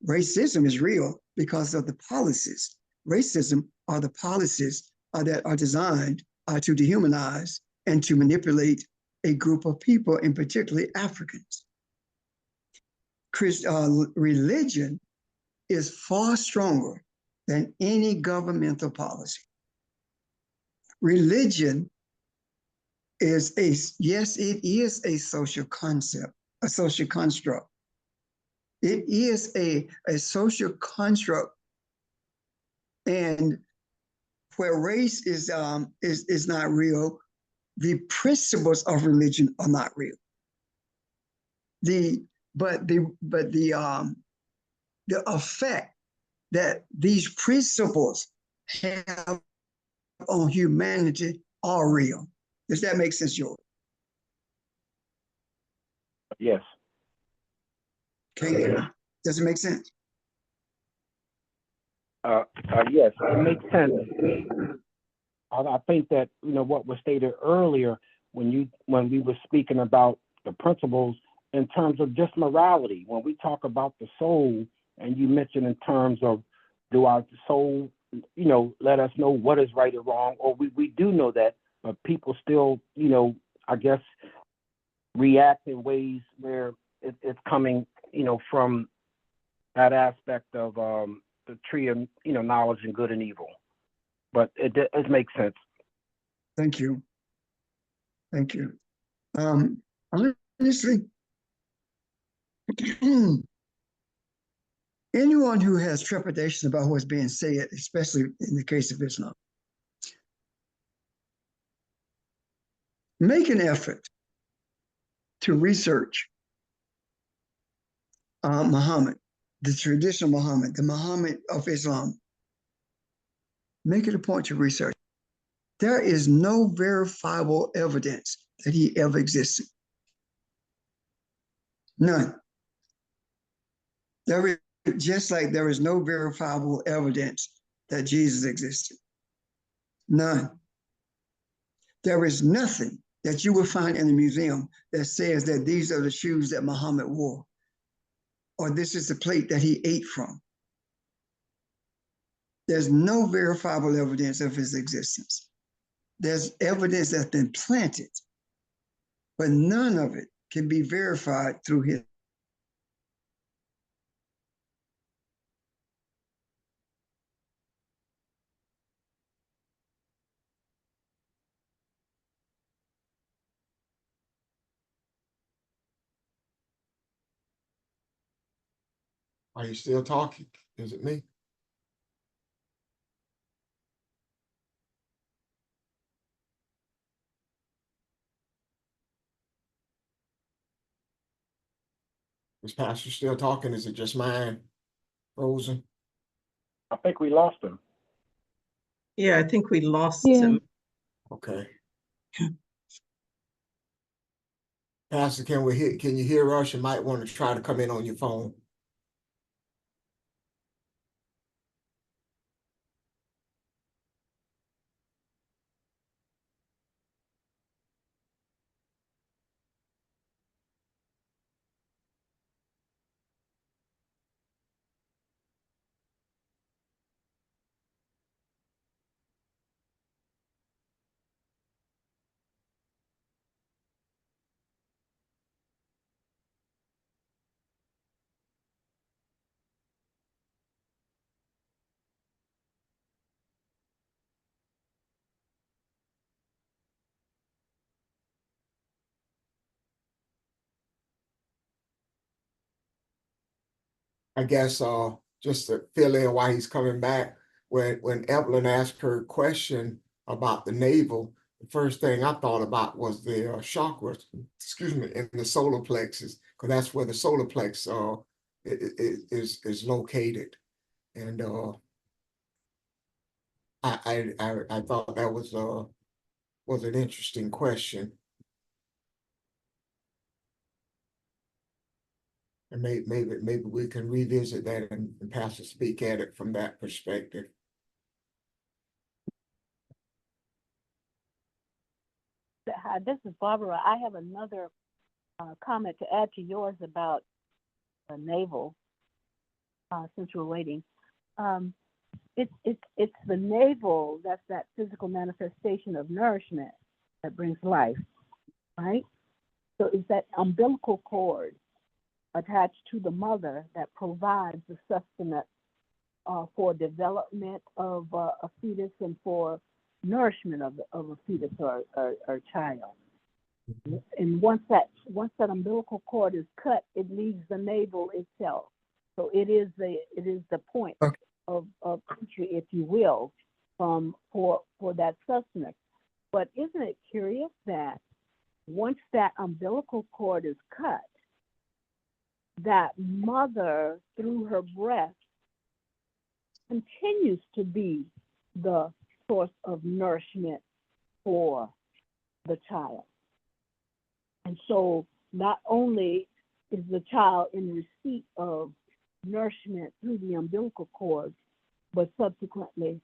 racism is real because of the policies. Racism are the policies that are designed to dehumanize and to manipulate a group of people, and particularly Africans. Religion is far stronger than any governmental policy. Religion is yes, it is a social concept, a social construct. It is a social construct, and where race is not real, the principles of religion are not real. But the effect that these principles have on humanity are real. Does that make sense, George? Yes. Okay. Does it make sense? Yes, it makes sense. I think that what was stated earlier when we were speaking about the principles in terms of just morality. When we talk about the soul, and you mentioned in terms of, do our soul, let us know what is right or wrong, or we do know that, but people still, I guess, react in ways where it's coming, from that aspect of the tree of, knowledge and good and evil. But it makes sense. Thank you. Thank you. Honestly, anyone who has trepidation about what's being said, especially in the case of Islam, make an effort to research Muhammad, the traditional Muhammad, the Muhammad of Islam. Make it a point to research. There is no verifiable evidence that he ever existed. None. There is, just like there is no verifiable evidence that Jesus existed. None. There is nothing that you will find in the museum that says that these are the shoes that Muhammad wore, or this is the plate that he ate from. There's no verifiable evidence of his existence. There's evidence that's been planted, but none of it can be verified through his. Are you still talking? Is it me? Is Pastor still talking? Is it just mine frozen? I think we lost him. Yeah, I think we lost Yeah. him. Okay. Pastor, can you hear us? You might want to try to come in on your phone. I guess just to fill in why he's coming back, when Evelyn asked her question about the navel, the first thing I thought about was the chakras, excuse me, in the solar plexus, because that's where the solar plex is located. And I thought that was an interesting question. And maybe we can revisit that and Pastor speak at it from that perspective. Hi, this is Barbara. I have another comment to add to yours about the navel, since we're waiting. It's the navel that's that physical manifestation of nourishment that brings life, right? So it's that umbilical cord attached to the mother that provides the sustenance for development of a fetus and for nourishment of a fetus or child. And once that umbilical cord is cut, it leaves the navel itself. So it is the point of entry, if you will, for that sustenance. But isn't it curious that once that umbilical cord is cut, that mother through her breast continues to be the source of nourishment for the child. And so not only is the child in receipt of nourishment through the umbilical cord, but subsequently,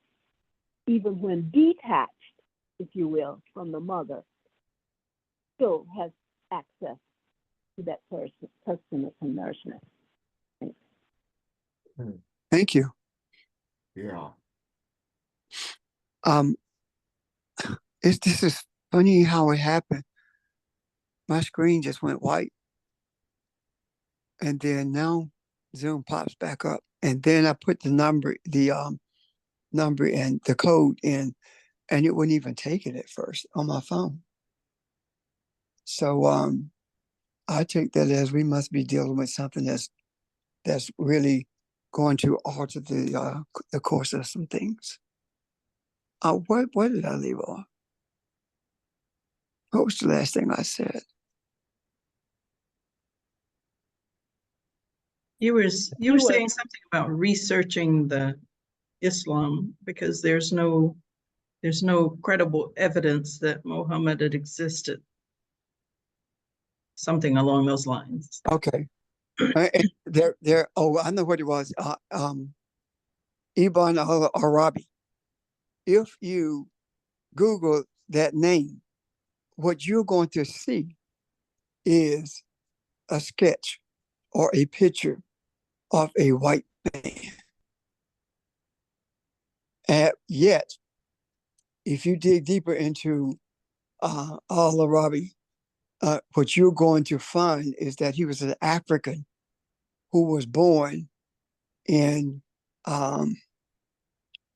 even when detached, if you will, from the mother, still has access to that sustenance and nourishment. Thank you. Yeah. This is funny how it happened. My screen just went white, and then now Zoom pops back up, and then I put the number and the code in, and it wouldn't even take it at first on my phone. So I take that as we must be dealing with something that's really going to alter the course of some things. Where did I leave off? What was the last thing I said? You were saying something about researching the Islam because there's no credible evidence that Muhammad had existed. Something along those lines. Okay. Oh, I know what it was. Ibn al-Arabi. If you Google that name, what you're going to see is a sketch or a picture of a white man. And yet, if you dig deeper into al-Arabi, what you're going to find is that he was an African who was born in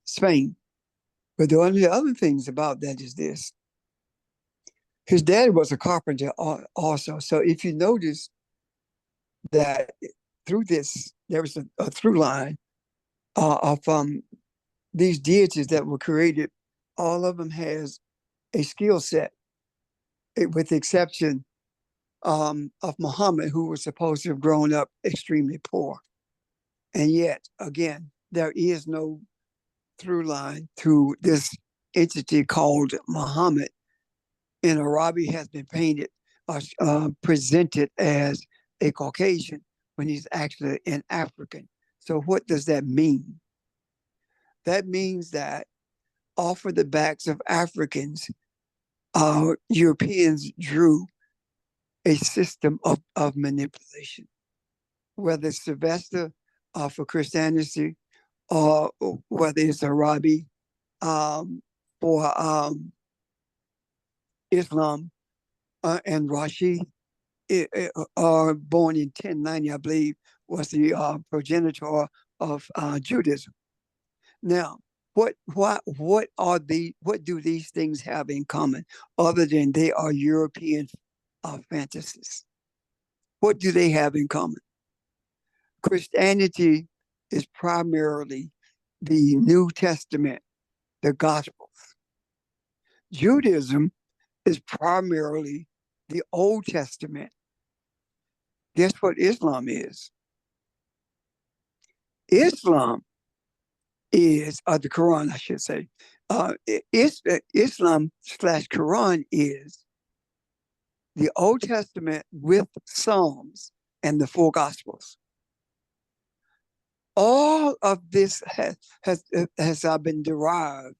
Spain. But the only other things about that is this. His dad was a carpenter also. So if you notice that through this, there was a through line of these deities that were created. All of them has a skill set, with the exception of Muhammad, who was supposed to have grown up extremely poor. And yet, again, there is no through line to this entity called Muhammad. And Arabi has been painted or presented as a Caucasian when he's actually an African. So what does that mean? That means that off of the backs of Africans, Europeans drew a system of manipulation, whether it's Sylvester for Christianity or whether it's Arabi for Islam, and Rashid, born in 1090, I believe, was the progenitor of Judaism. Now, what do these things have in common other than they are European fantasies? What do they have in common? Christianity is primarily the New Testament, the Gospels. Judaism is primarily the Old Testament. Guess what Islam is? Islam is, the Quran, I should say. Islam / Quran is the Old Testament with Psalms and the 4 Gospels. All of this has been derived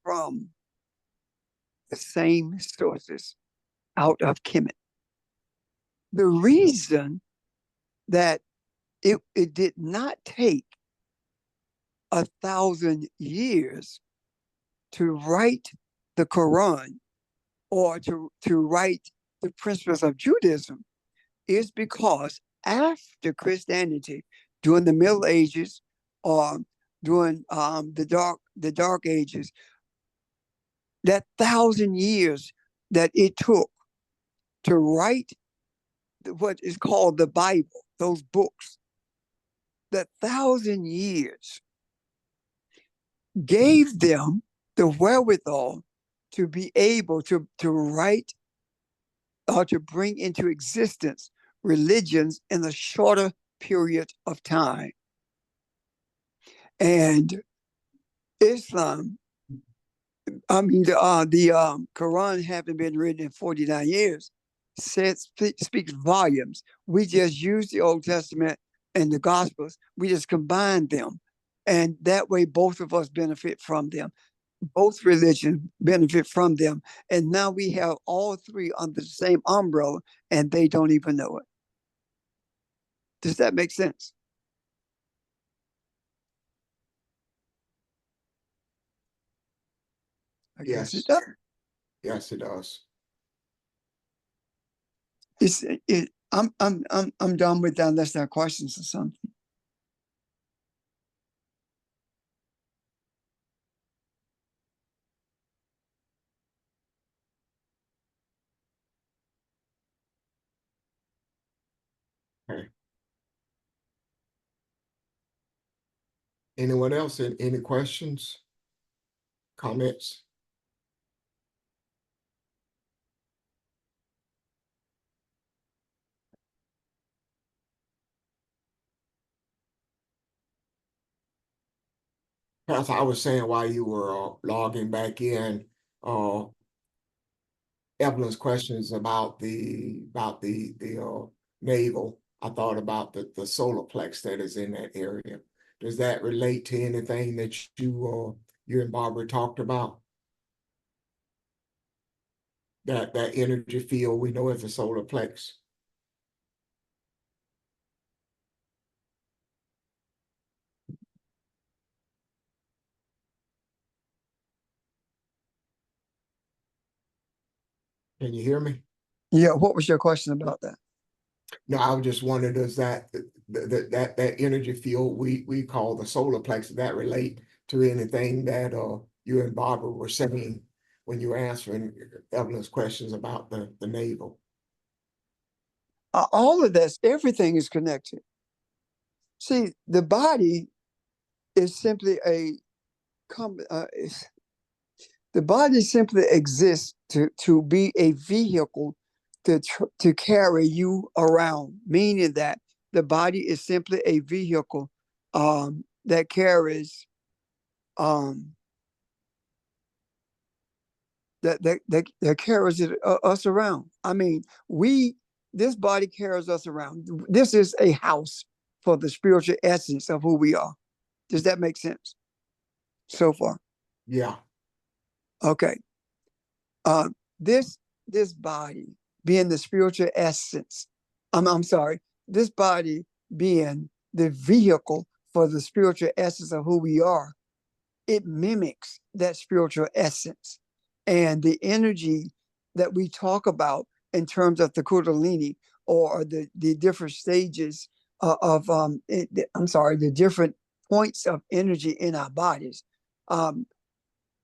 from the same sources out of Kemet. The reason that it did not take 1,000 years to write the Quran or to write the principles of Judaism is because after Christianity, during the Middle Ages or during the Dark Ages, that 1,000 years that it took to write what is called the Bible, those books, that 1,000 years gave them the wherewithal to be able to write or to bring into existence religions in a shorter period of time. And Islam, the Quran, having been written in 49 years, speaks volumes. We just use the Old Testament and the Gospels. We just combine them. And that way, both of us benefit from them. both religions benefit from them. And now we have all three under the same umbrella and they don't even know it. Does that make sense? I guess it does. Yes, it does. I'm done with that unless there are questions or something. Okay. Anyone else? Any questions? Comments? As I was saying while you were logging back in, Evelyn's questions about the navel. I thought about the solar plex that is in that area. Does that relate to anything that you and Barbara talked about? That energy field we know as the solar plex. Can you hear me? Yeah, what was your question about that? No, I was just wondering, does that energy field we call the solar plex, does that relate to anything that you and Barbara were saying when you were answering Evelyn's questions about the navel? All of this, everything is connected. See, the body is simply the body simply exists to be a vehicle to carry you around, meaning that the body is simply a vehicle that carries that carries us around. I mean, this body carries us around. This is a house for the spiritual essence of who we are. Does that make sense so far? Yeah. Okay. This body being the spiritual essence. I'm sorry. This body being the vehicle for the spiritual essence of who we are. It mimics that spiritual essence. And the energy that we talk about in terms of the Kundalini or the different stages the different points of energy in our bodies.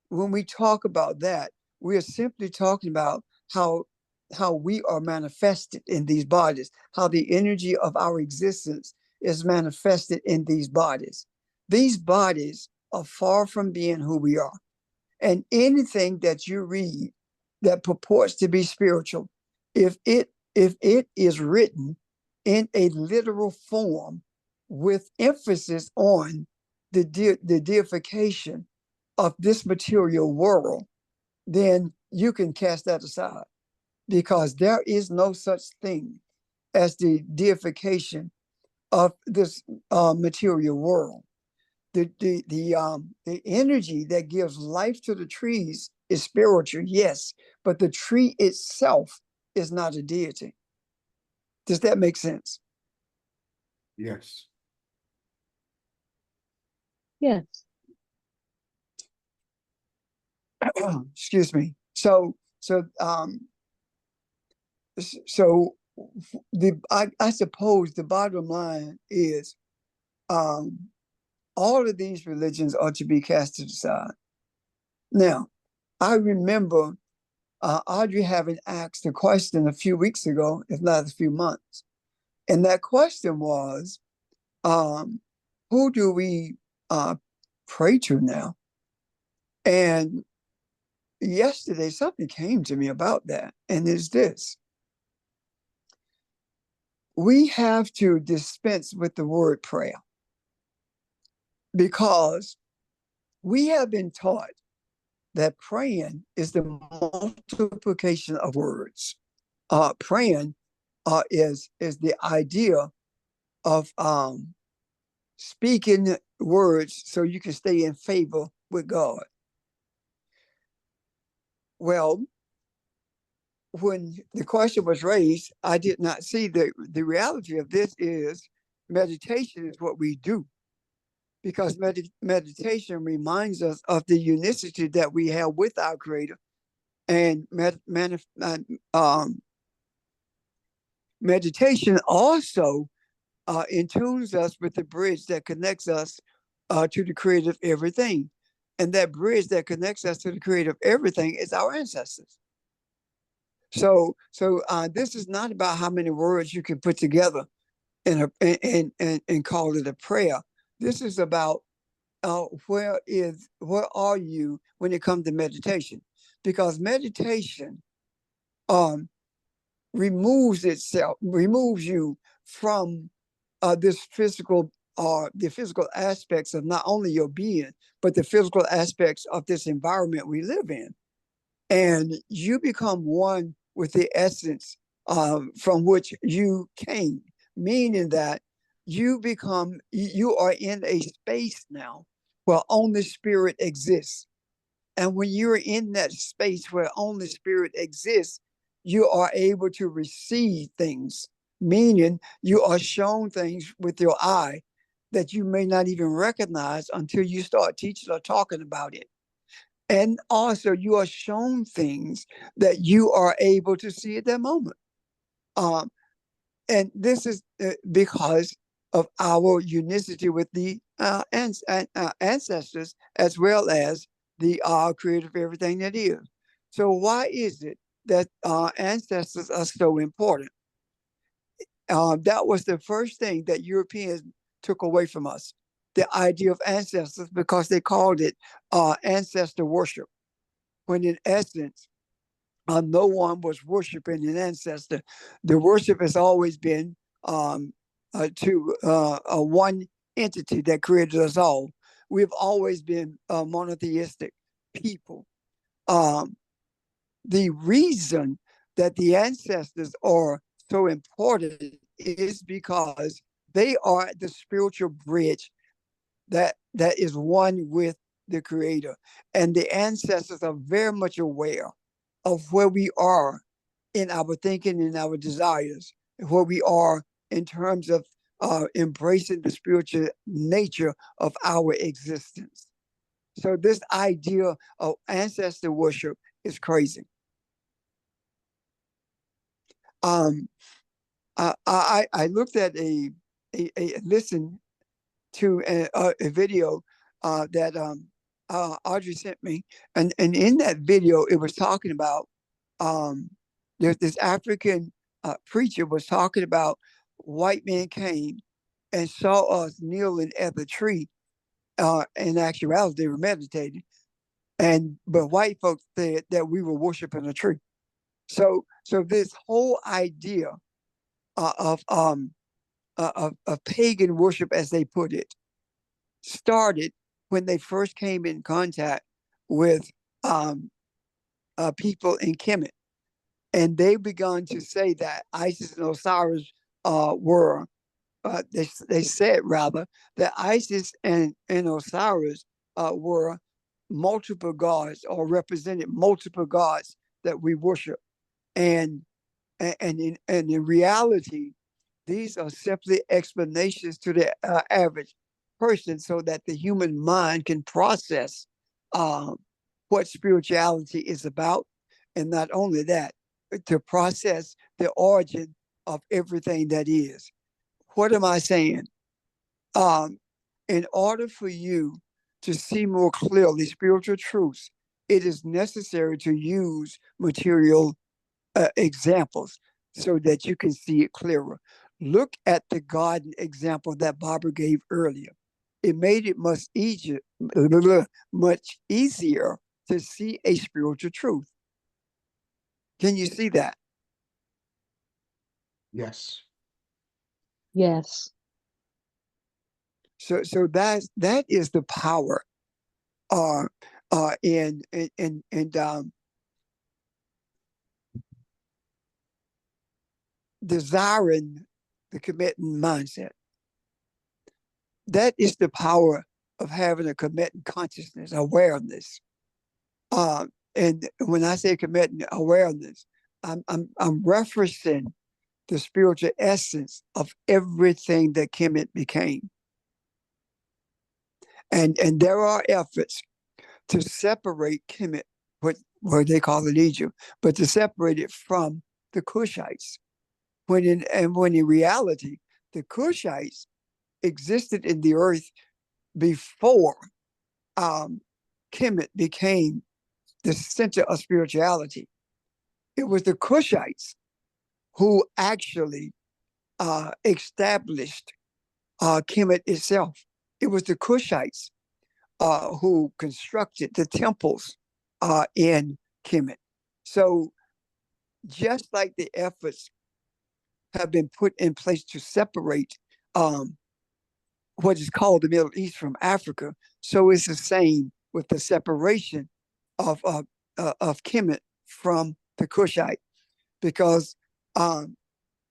When we talk about that, we are simply talking about how we are manifested in these bodies, how the energy of our existence is manifested in these bodies. These bodies are far from being who we are. And anything that you read that purports to be spiritual, if it is written in a literal form with emphasis on the deification of this material world, then you can cast that aside, because there is no such thing as the deification of this material world. The energy that gives life to the trees is spiritual, yes, but the tree itself is not a deity. Does that make sense? Yes. Yes. Excuse me. So I suppose the bottom line is all of these religions are to be cast aside. Now, I remember Audrey having asked a question a few weeks ago, if not a few months. And that question was, who do we pray to now? And yesterday, something came to me about that, and it's this. We have to dispense with the word prayer, because we have been taught that praying is the multiplication of words. Praying is the idea of speaking words so you can stay in favor with God. Well, when the question was raised, I did not see the reality of this is meditation is what we do, because meditation reminds us of the unicity that we have with our Creator, and meditation also intunes us with the bridge that connects us to the Creator of everything, and that bridge that connects us to the Creator of everything is our ancestors. So this is not about how many words you can put together and call it a prayer. This is about where are you when it comes to meditation? Because meditation removes you from this physical the physical aspects of not only your being, but the physical aspects of this environment we live in. And you become one with the essence from which you came, meaning that you are in a space now where only spirit exists. And when you're in that space where only spirit exists, you are able to receive things, meaning you are shown things with your eye that you may not even recognize until you start teaching or talking about it. And also you are shown things that you are able to see at that moment. And this is because of our unicity with the ancestors, as well as the Creator of everything that is. So why is it that ancestors are so important? That was the first thing that Europeans took away from us, the idea of ancestors, because they called it ancestor worship, when in essence, no one was worshiping an ancestor. The worship has always been to one entity that created us all. We've always been a monotheistic people. The reason that the ancestors are so important is because they are the spiritual bridge that is one with the Creator. And the ancestors are very much aware of where we are in our thinking and our desires, where we are in terms of embracing the spiritual nature of our existence. So this idea of ancestor worship is crazy. I looked at listened to a video that Audrey sent me, and in that video it was talking about there's this African preacher was talking about white men came and saw us kneeling at the tree. In actuality, they were meditating, but white folks said that we were worshiping a tree. So this whole idea of pagan worship, as they put it, started when they first came in contact with people in Kemet, and they began to say that Isis and Osiris were. They said rather that Isis and Osiris were multiple gods, or represented multiple gods that we worship, and in reality, these are simply explanations to the average person, so that the human mind can process what spirituality is about, and not only that, to process the origin of everything that is. What am I saying? In order for you to see more clearly spiritual truths, it is necessary to use material examples so that you can see it clearer. Look at the garden example that Barbara gave earlier. It made it much easier to see a spiritual truth. Can you see that? Yes. Yes. So that is the power in desiring the committing mindset. That is the power of having a committing consciousness, awareness. and when I say Kemet awareness, I'm referencing the spiritual essence of everything that Kemet became. And there are efforts to separate Kemet, what they call it Egypt, but to separate it from the Kushites. When in reality, the Kushites existed in the earth before Kemet became the center of spirituality. It was the Kushites who actually established Kemet itself. It was the Kushites who constructed the temples in Kemet. So just like the efforts have been put in place to separate what is called the Middle East from Africa, so it's the same with the separation of Kemet from the Kushite, because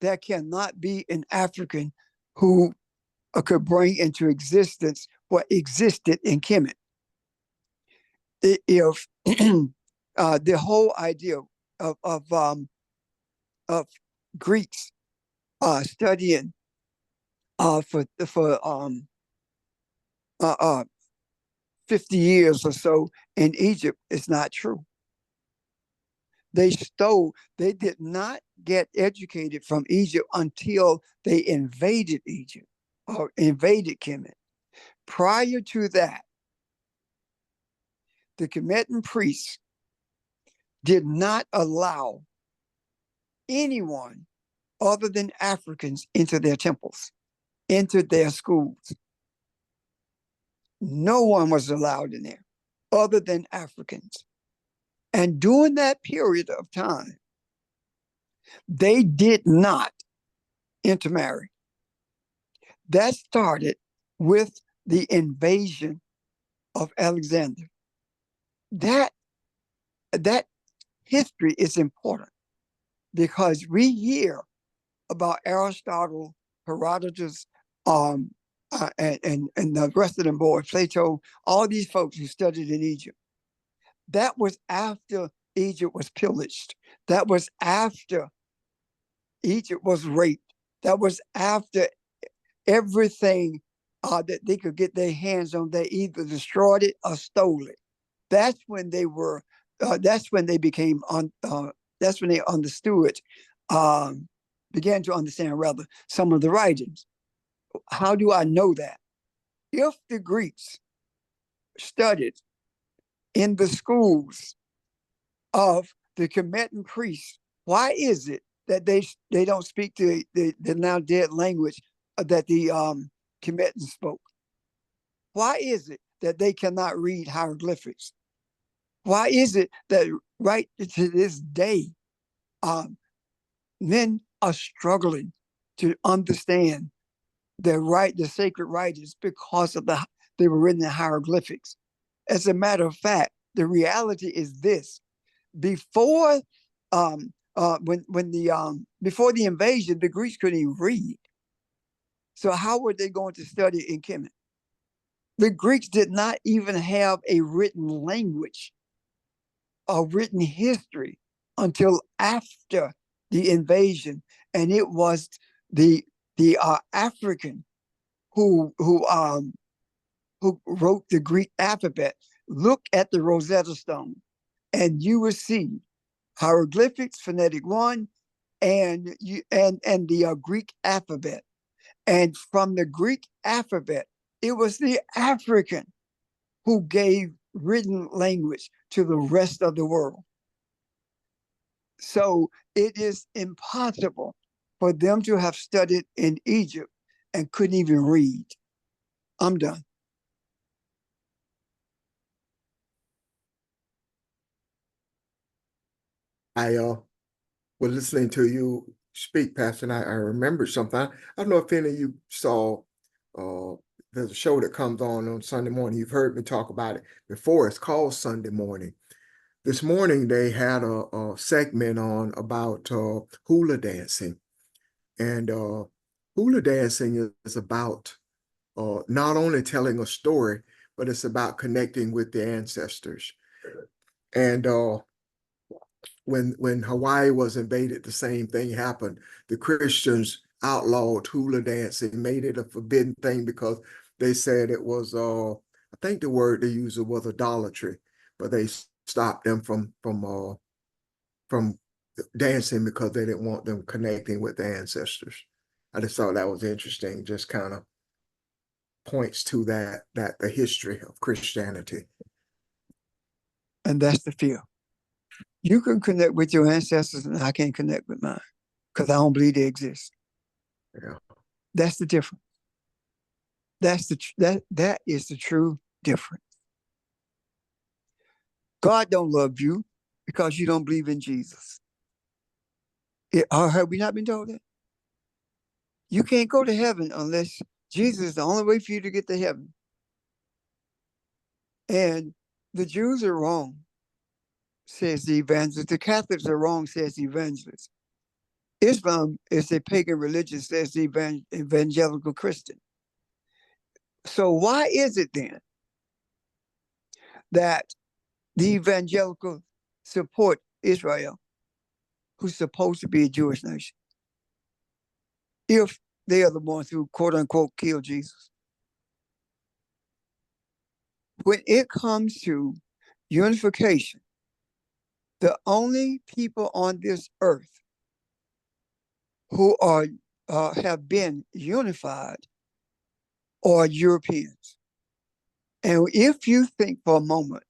there cannot be an African who could bring into existence what existed in Kemet. If the whole idea of Greeks studying for 50 years or so in Egypt is not true. They did not get educated from Egypt until they invaded Egypt or invaded Kemet. Prior to that, the Kemetan priests did not allow anyone other than Africans into their temples, into their schools. No one was allowed in there other than Africans. And during that period of time, they did not intermarry. That started with the invasion of Alexander. That history is important because we hear about Aristotle, Herodotus, and the rest of them boys, Plato, all these folks who studied in Egypt. That was after Egypt was pillaged. That was after Egypt was raped. That was after everything that they could get their hands on, they either destroyed it or stole it. That's when they were. That's when they became on. That's when they understood, began to understand rather some of the writings. How do I know that? If the Greeks studied in the schools of the Kemetan priests, why is it that they don't speak the now dead language that the Kemetans spoke? Why is it that they cannot read hieroglyphics? Why is it that right to this day, men are struggling to understand the sacred writings because of they were written in hieroglyphics? As a matter of fact, the reality is this: before before the invasion, the Greeks couldn't even read. So how were they going to study in Kemet? The Greeks did not even have a written language, a written history until after the invasion, and it was the African who wrote the Greek alphabet. Look at the Rosetta Stone, and you will see hieroglyphics, phonetic 1, and the Greek alphabet. And from the Greek alphabet, it was the African who gave written language to the rest of the world. So it is impossible for them to have studied in Egypt and couldn't even read. I'm done. I was listening to you speak, Pastor, and I remembered something. I don't know if any of you saw, there's a show that comes on Sunday morning. You've heard me talk about it before. It's called Sunday Morning. This morning, they had a segment on about hula dancing. And hula dancing is about not only telling a story, but it's about connecting with the ancestors. And when Hawaii was invaded, the same thing happened. The Christians outlawed hula dancing, made it a forbidden thing because they said it was I think the word they used was idolatry, but they stopped them from dancing because they didn't want them connecting with the ancestors. I just thought that was interesting, just kind of points to that the history of Christianity. And that's the fear. You can connect with your ancestors and I can't connect with mine because I don't believe they exist. Yeah. That's the difference. That is the true difference. God don't love you because you don't believe in Jesus. Have we not been told that? You can't go to heaven unless Jesus is the only way for you to get to heaven. And the Jews are wrong, says the evangelist. The Catholics are wrong, says the evangelist. Islam is a pagan religion, says the evangelical Christian. So why is it then that the evangelical support Israel, who's supposed to be a Jewish nation, if they are the ones who, quote unquote, killed Jesus? When it comes to unification, the only people on this earth who are have been unified are Europeans. And if you think for a moment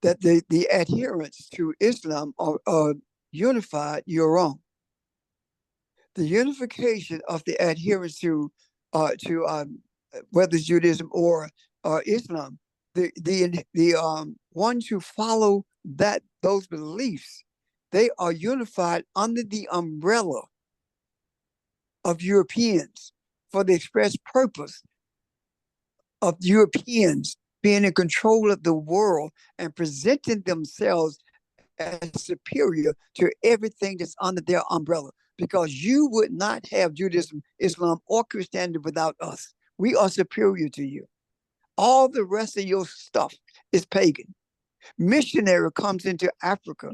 that the adherents to Islam are unified, you're wrong. The unification of the adherents to whether it's Judaism or Islam, the ones who follow those beliefs, they are unified under the umbrella of Europeans for the express purpose of Europeans being in control of the world and presenting themselves as superior to everything that's under their umbrella. Because you would not have Judaism, Islam, or Christianity without us. We are superior to you. All the rest of your stuff is pagan. Missionary comes into Africa,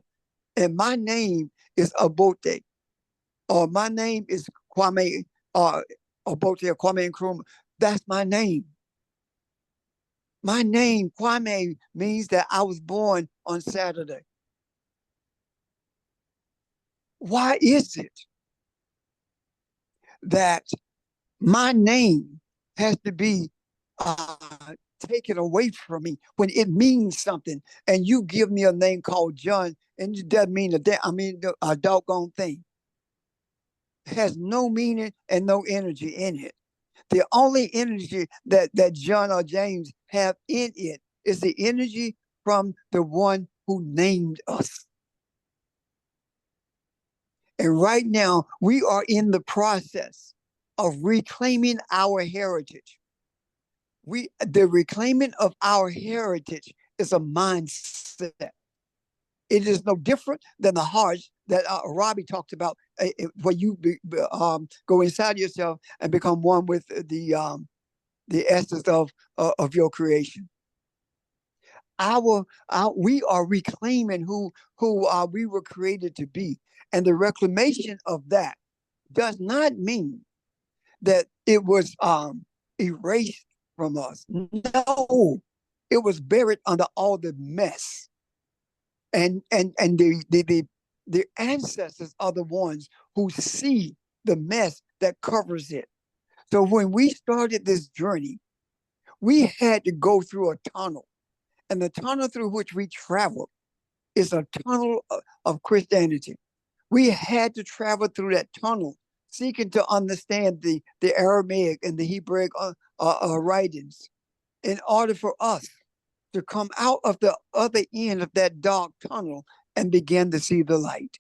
and my name is Obote, or my name is Kwame Obote, or Kwame Nkrumah. That's my name. My name, Kwame, means that I was born on Saturday. Why is it that my name has to be taken away from me when it means something? And you give me a name called John, and it doesn't mean a doggone thing. It has no meaning and no energy in it. The only energy that John or James have in it is the energy from the one who named us. And right now, we are in the process of reclaiming our heritage. The reclaiming of our heritage is a mindset. It is no different than the hearts that Robbie talked about, where you go inside yourself and become one with the essence of your creation. We are reclaiming who we were created to be. And the reclamation of that does not mean that it was erased from us. No, it was buried under all the mess. And the ancestors are the ones who see the mess that covers it. So when we started this journey, we had to go through a tunnel. And the tunnel through which we traveled is a tunnel of Christianity. We had to travel through that tunnel, seeking to understand the Aramaic and the Hebraic writings in order for us to come out of the other end of that dark tunnel and begin to see the light.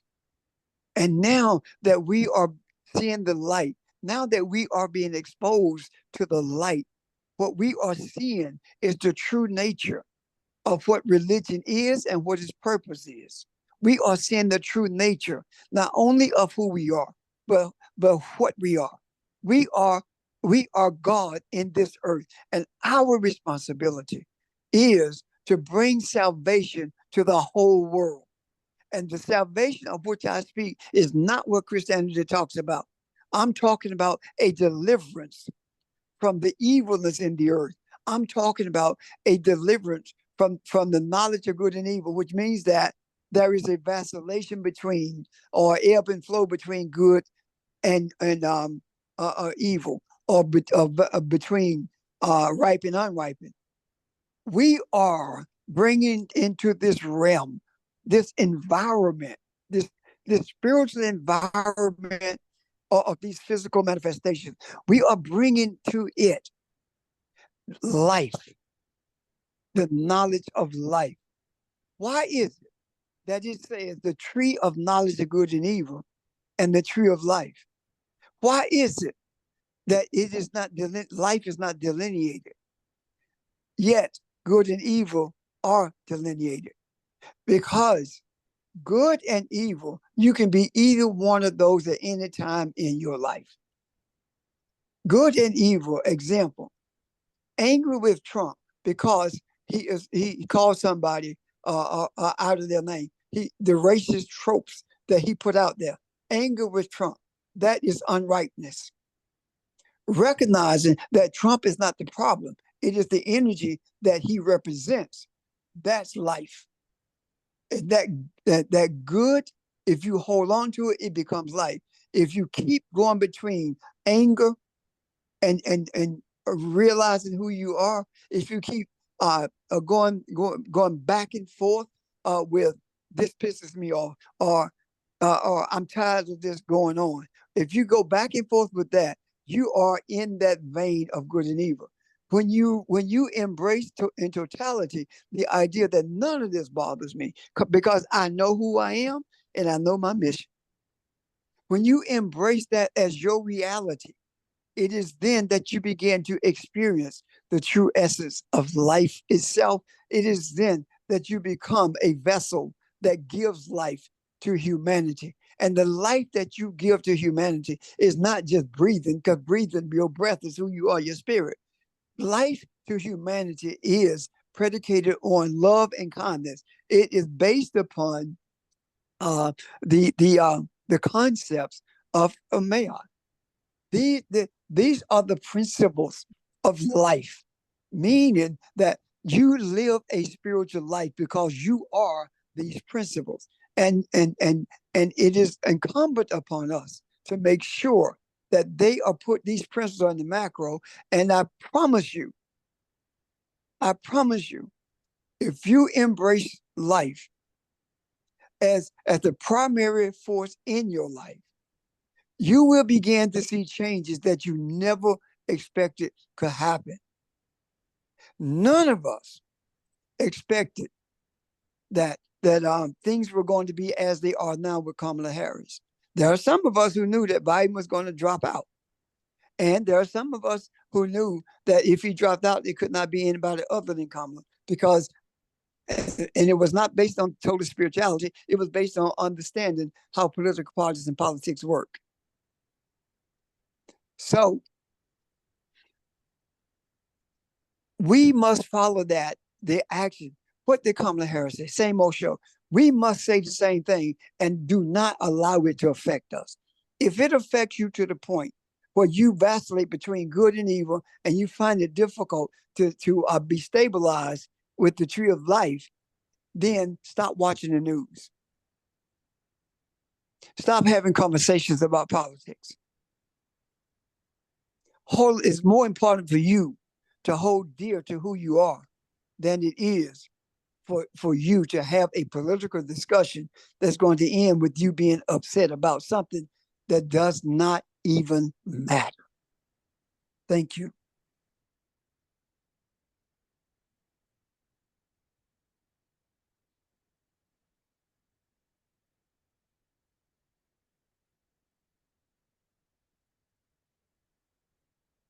And now that we are seeing the light, now that we are being exposed to the light, what we are seeing is the true nature of what religion is and what its purpose is. We are seeing the true nature, not only of who we are, but what we are. We are God in this earth, and our responsibility is to bring salvation to the whole world. And the salvation of which I speak is not what Christianity talks about. I'm talking about a deliverance from the evilness in the earth. I'm talking about a deliverance from the knowledge of good and evil, which means that there is a vacillation between, or ebb and flow between good and evil, or between ripe and unripened. We are bringing into this realm, this environment, this spiritual environment of these physical manifestations. We are bringing to it life, the knowledge of life. Why is it that it says the tree of knowledge of good and evil and the tree of life? Why is it that it is not life is not delineated, yet good and evil are delineated? Because good and evil, you can be either one of those at any time in your life. Good and evil, example, angry with Trump because he called somebody out of their name. The racist tropes that he put out there, anger with Trump, that is unrightness. Recognizing that Trump is not the problem, it is the energy that he represents. That's life. And that good, if you hold on to it, it becomes life. If you keep going between anger and realizing who you are, if you keep going back and forth with this pisses me off, or I'm tired of this going on. If you go back and forth with that, you are in that vein of good and evil. When you embrace in totality the idea that none of this bothers me because I know who I am and I know my mission. When you embrace that as your reality, it is then that you begin to experience the true essence of life itself. It is then that you become a vessel that gives life to humanity. And the life that you give to humanity is not just breathing, because breathing, your breath is who you are, your spirit. Life to humanity is predicated on love and kindness. It is based upon the concepts of Maya. These are the principles of life, meaning that you live a spiritual life because you are these principles. And it is incumbent upon us to make sure that they are put, these principles on the macro. And I promise you, if you embrace life as the primary force in your life, you will begin to see changes that you never expected could happen. None of us expected that things were going to be as they are now with Kamala Harris. There are some of us who knew that Biden was going to drop out. And there are some of us who knew that if he dropped out, it could not be anybody other than Kamala, because, and it was not based on total spirituality, it was based on understanding how political parties and politics work. So we must follow that, the action. What did Kamala Harris say? Same old show. We must say the same thing and do not allow it to affect us. If it affects you to the point where you vacillate between good and evil and you find it difficult to be stabilized with the tree of life, then stop watching the news. Stop having conversations about politics. It's more important for you to hold dear to who you are than it is for you to have a political discussion that's going to end with you being upset about something that does not even matter. Thank you.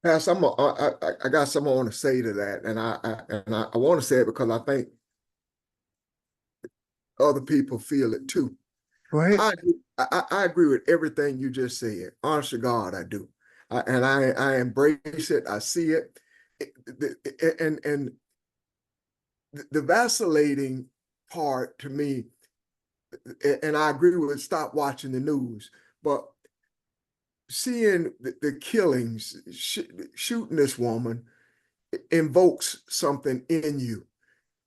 Pastor, I got something I want to say to that, and I want to say it because I think other people feel it too. Go ahead. I agree with everything you just said. Honest to God, I do. I embrace it. I see it. And the vacillating part to me, and I agree with stop watching the news, but seeing the killings, shooting this woman invokes something in you.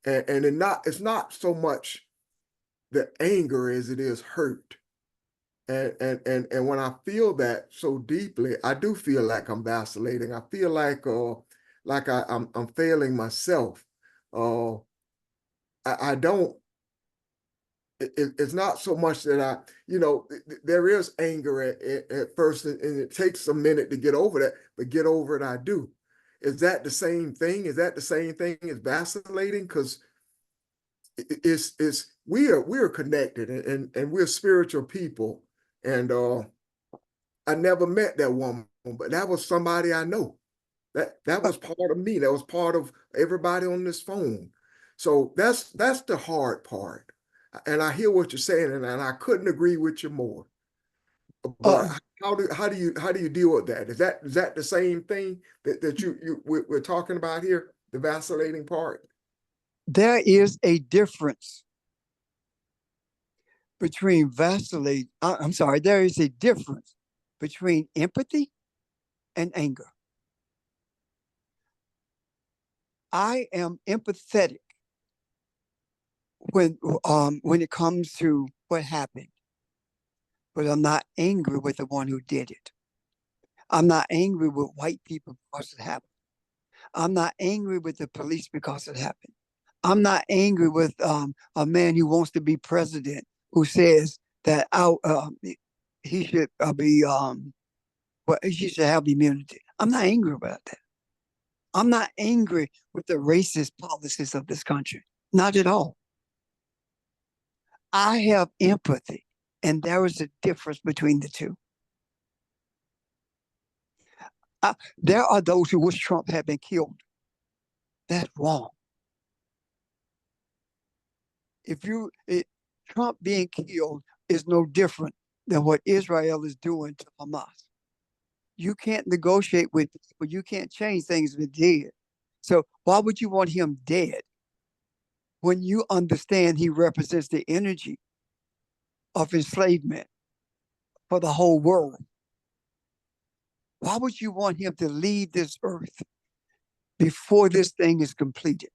And it's not so much the anger as it is hurt. And when I feel that so deeply, I do feel like I'm vacillating. I feel like I'm failing myself. I don't. It's not so much that there is anger at first, and it takes a minute to get over that, but get over it, I do. Is that the same thing? Is that the same thing as vacillating? Because we're connected, and we're spiritual people. And I never met that woman, but that was somebody I know. That was part of me. That was part of everybody on this phone. So that's the hard part. And I hear what you're saying, and I couldn't agree with you more. But how do you deal with that? Is that the same thing that we're talking about here? The vacillating part? There is a difference between there is a difference between empathy and anger. I am empathetic when it comes to what happened, but I'm not angry with the one who did it. I'm not angry with white people because it happened. I'm not angry with the police because it happened. I'm not angry with a man who wants to be president who says that he should he should have immunity. I'm not angry about that. I'm not angry with the racist policies of this country. Not at all. I have empathy, and there is a difference between the two. There are those who wish Trump had been killed. That's wrong. Trump being killed is no different than what Israel is doing to Hamas. You can't negotiate with people. You can't change things with dead. So why would you want him dead when you understand he represents the energy of enslavement for the whole world? Why would you want him to leave this earth before this thing is completed?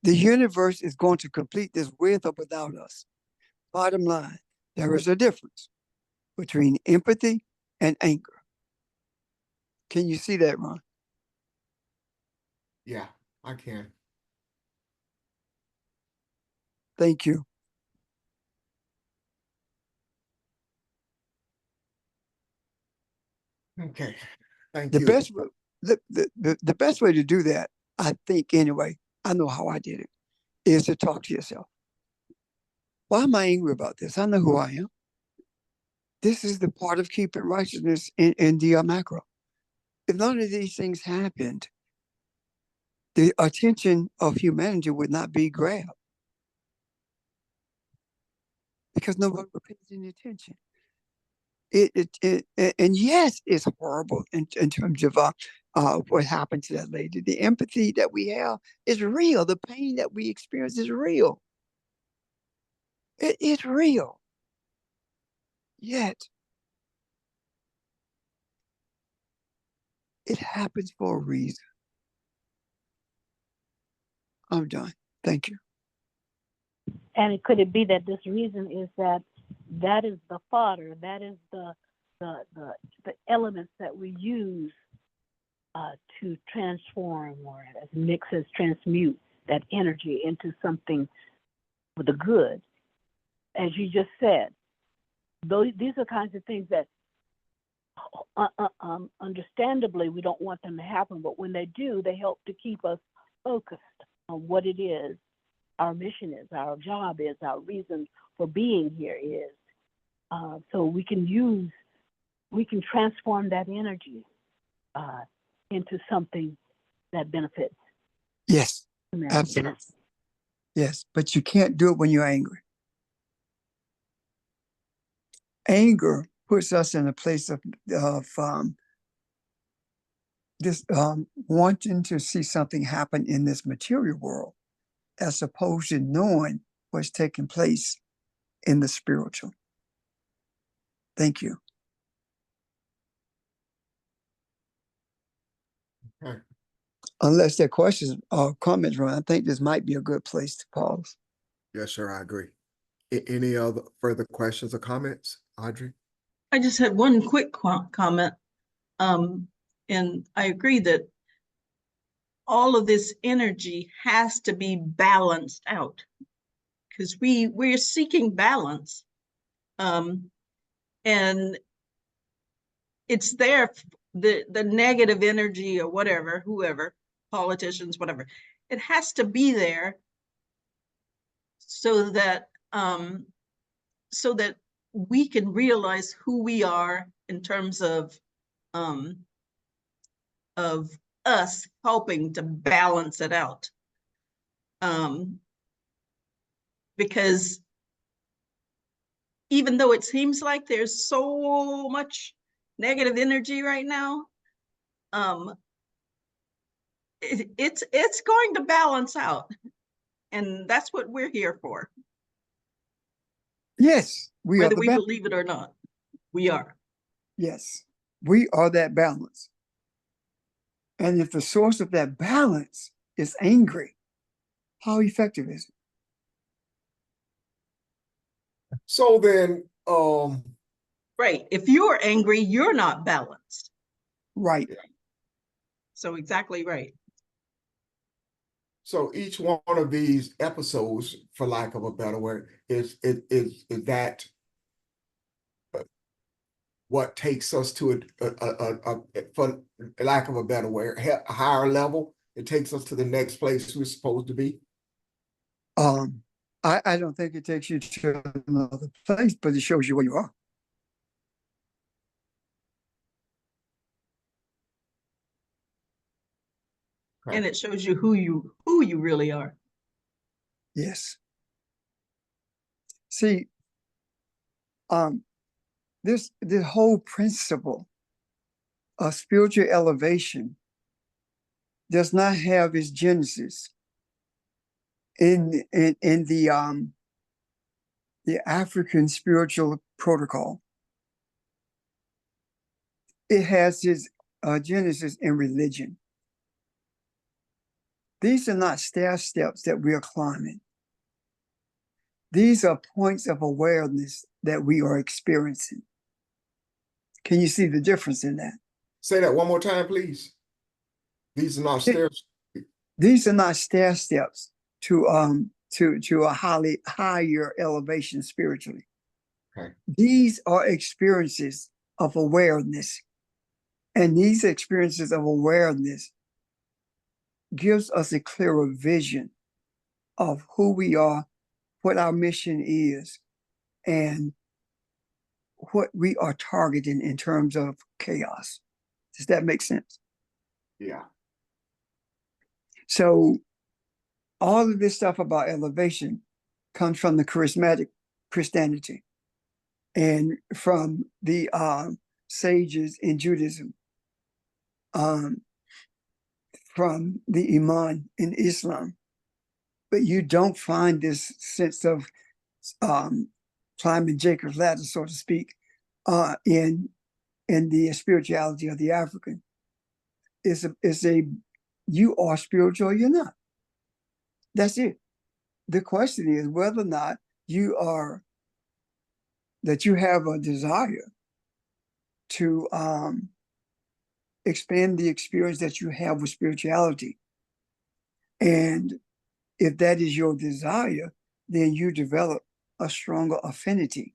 The universe is going to complete this with or without us. Bottom line, there is a difference between empathy and anger. Can you see that, Ron? Yeah, I can. Thank you. Okay, thank The you. best way to do that, I think anyway, I know how I did it, is to talk to yourself. Why am I angry about this? I know who I am. This is the part of keeping righteousness in the macro. If none of these things happened, the attention of humanity would not be grabbed because nobody would pay any attention. And yes, it's horrible in terms of what happened to that lady. The empathy that we have is real. The pain that we experience is real. It is real. Yet, it happens for a reason. I'm done. Thank you. And could it be that this reason is that is the fodder, that is the elements that we use to transform, or as Nick says, transmute that energy into something for the good? As you just said, these are kinds of things that understandably we don't want them to happen, but when they do, they help to keep us focused on what it is our mission is, our job is, our reason for being here is. So we can transform that energy into something that benefits. Yes, humanity. absolutely. Yes, but you can't do it when you're angry. Anger puts us in a place of wanting to see something happen in this material world, as opposed to knowing what's taking place in the spiritual. Thank you. Okay. Unless there are questions or comments, Ron, I think this might be a good place to pause. Yes, sir, I agree. Any other further questions or comments, Audrey? I just had one quick comment. And I agree that all of this energy has to be balanced out, because we're seeking balance. And it's there, the negative energy or whatever, whoever, politicians, whatever, it has to be there so that we can realize who we are in terms of us helping to balance it out. Because even though it seems like there's so much negative energy right now, it's going to balance out, and that's what we're here for. Yes, we Whether are the we balance. believe it or not, we are. Yes, we are that balance. And if the source of that balance is angry, how effective is it? So then, Right. If you're angry, you're not balanced. Right. So exactly right. so each one of these episodes, for lack of a better word, is that what takes us to for lack of a better word, a higher level? It takes us to the next place we're supposed to be. I don't think it takes you to another place, but it shows you where you are. And it shows you who you really are. Yes. See, this whole principle of spiritual elevation does not have its genesis in the African spiritual protocol. It has its genesis in religion. These are not stair steps that we are climbing. These are points of awareness that we are experiencing. Can you see the difference in that? Say that one more time, please. These are not stairs. These are not stair steps to a higher elevation spiritually. Okay. These are experiences of awareness. And these experiences of awareness gives us a clearer vision of who we are, what our mission is, and what we are targeting in terms of chaos. Does that make sense? Yeah. So all of this stuff about elevation comes from the charismatic Christianity and from the sages in Judaism, from the Imam in Islam. But you don't find this sense of climbing Jacob's ladder, so to speak, in the spirituality of the African. It's a you are spiritual or you're not. That's it. The question is whether or not you have a desire to expand the experience that you have with spirituality. And if that is your desire, then you develop a stronger affinity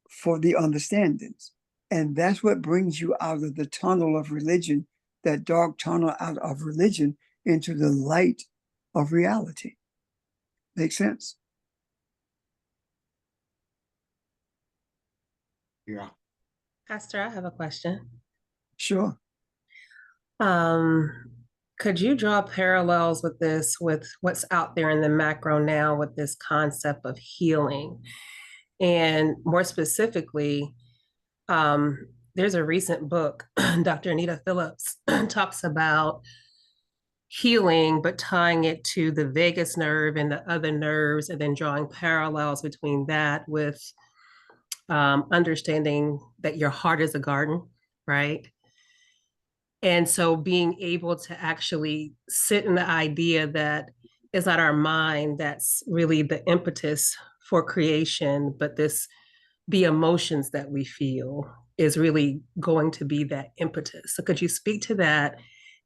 for the understandings. And that's what brings you out of the tunnel of religion, that dark tunnel out of religion, into the light of reality. Make sense? Yeah. Pastor, I have a question. Sure. Could you draw parallels with this, with what's out there in the macro now with this concept of healing? And more specifically, there's a recent book, Dr. Anita Phillips talks about healing, but tying it to the vagus nerve and the other nerves, and then drawing parallels between that with understanding that your heart is a garden, right? And so being able to actually sit in the idea that it's not our mind that's really the impetus for creation, but the emotions that we feel is really going to be that impetus. So could you speak to that,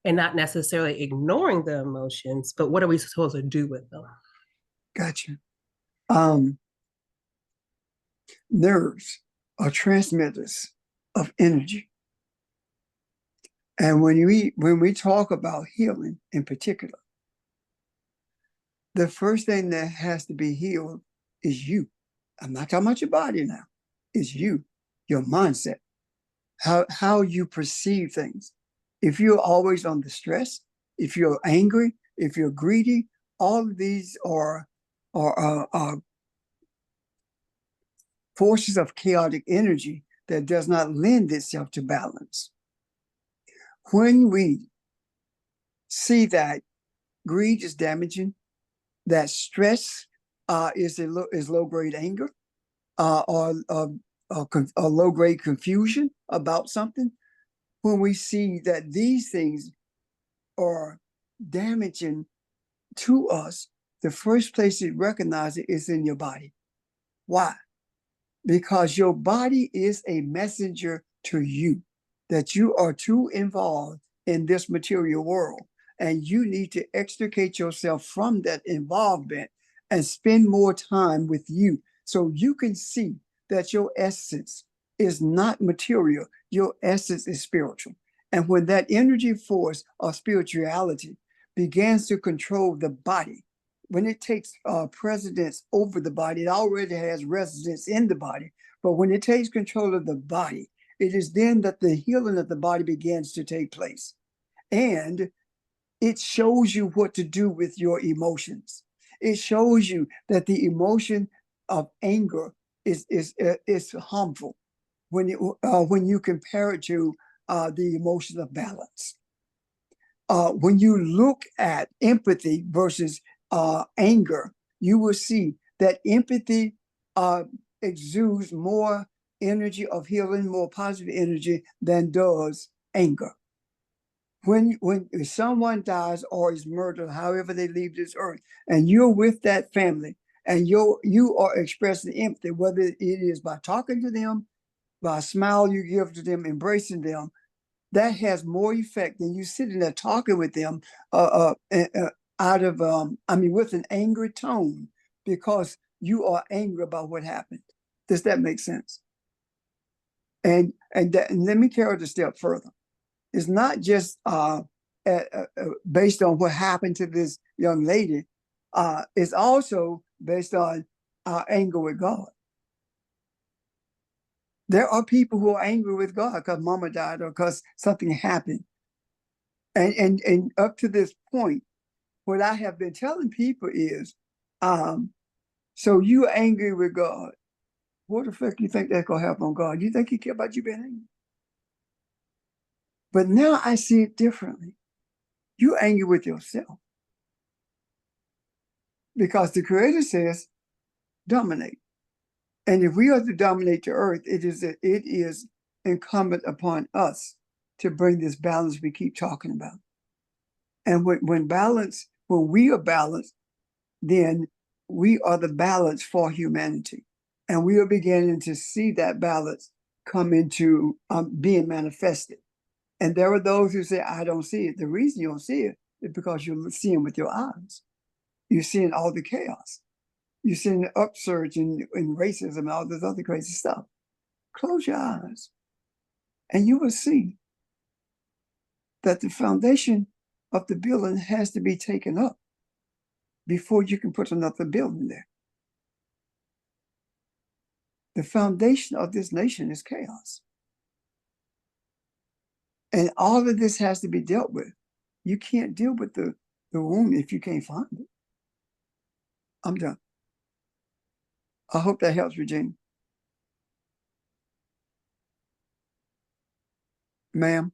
and not necessarily ignoring the emotions, but what are we supposed to do with them? Gotcha. Nerves are transmitters of energy. And when we talk about healing in particular, the first thing that has to be healed is you. I'm not talking about your body now. It's you, your mindset, how you perceive things. If you're always under stress, if you're angry, if you're greedy, all of these are forces of chaotic energy that does not lend itself to balance. When we see that greed is damaging, that stress is low-grade anger, or low-grade confusion about something, when we see that these things are damaging to us, the first place to recognize it is in your body. Why? Because your body is a messenger to you, that you are too involved in this material world, and you need to extricate yourself from that involvement and spend more time with you, so you can see that your essence is not material, your essence is spiritual. And when that energy force of spirituality begins to control the body, when it takes precedence over the body, it already has residence in the body. But when it takes control of the body, it is then that the healing of the body begins to take place. And it shows you what to do with your emotions. It shows you that the emotion of anger is harmful when you compare it to the emotion of balance. When you look at empathy versus anger, you will see that empathy exudes more energy of healing, more positive energy than does anger. When someone dies or is murdered, however they leave this earth, and you're with that family, and you are expressing empathy, whether it is by talking to them, by a smile you give to them, embracing them, that has more effect than you sitting there talking with them with an angry tone, because you are angry about what happened. Does that make sense? And let me carry it a step further. It's not just based on what happened to this young lady. It's also based on our anger with God. There are people who are angry with God because mama died or because something happened. And up to this point, what I have been telling people is, so you're angry with God. What the fuck you think that's gonna happen on God? You think he care about you being angry? But now I see it differently. You're angry with yourself. Because the Creator says, dominate. And if we are to dominate the earth, it is incumbent upon us to bring this balance we keep talking about. And when we are balanced, then we are the balance for humanity. And we are beginning to see that balance come into being manifested. And there are those who say, I don't see it. The reason you don't see it is because you're seeing with your eyes. You're seeing all the chaos. You're seeing the upsurge in racism and all this other crazy stuff. Close your eyes and you will see that the foundation of the building has to be taken up before you can put another building there. The foundation of this nation is chaos. And all of this has to be dealt with. You can't deal with the wound if you can't find it. I'm done. I hope that helps, Regina. Ma'am?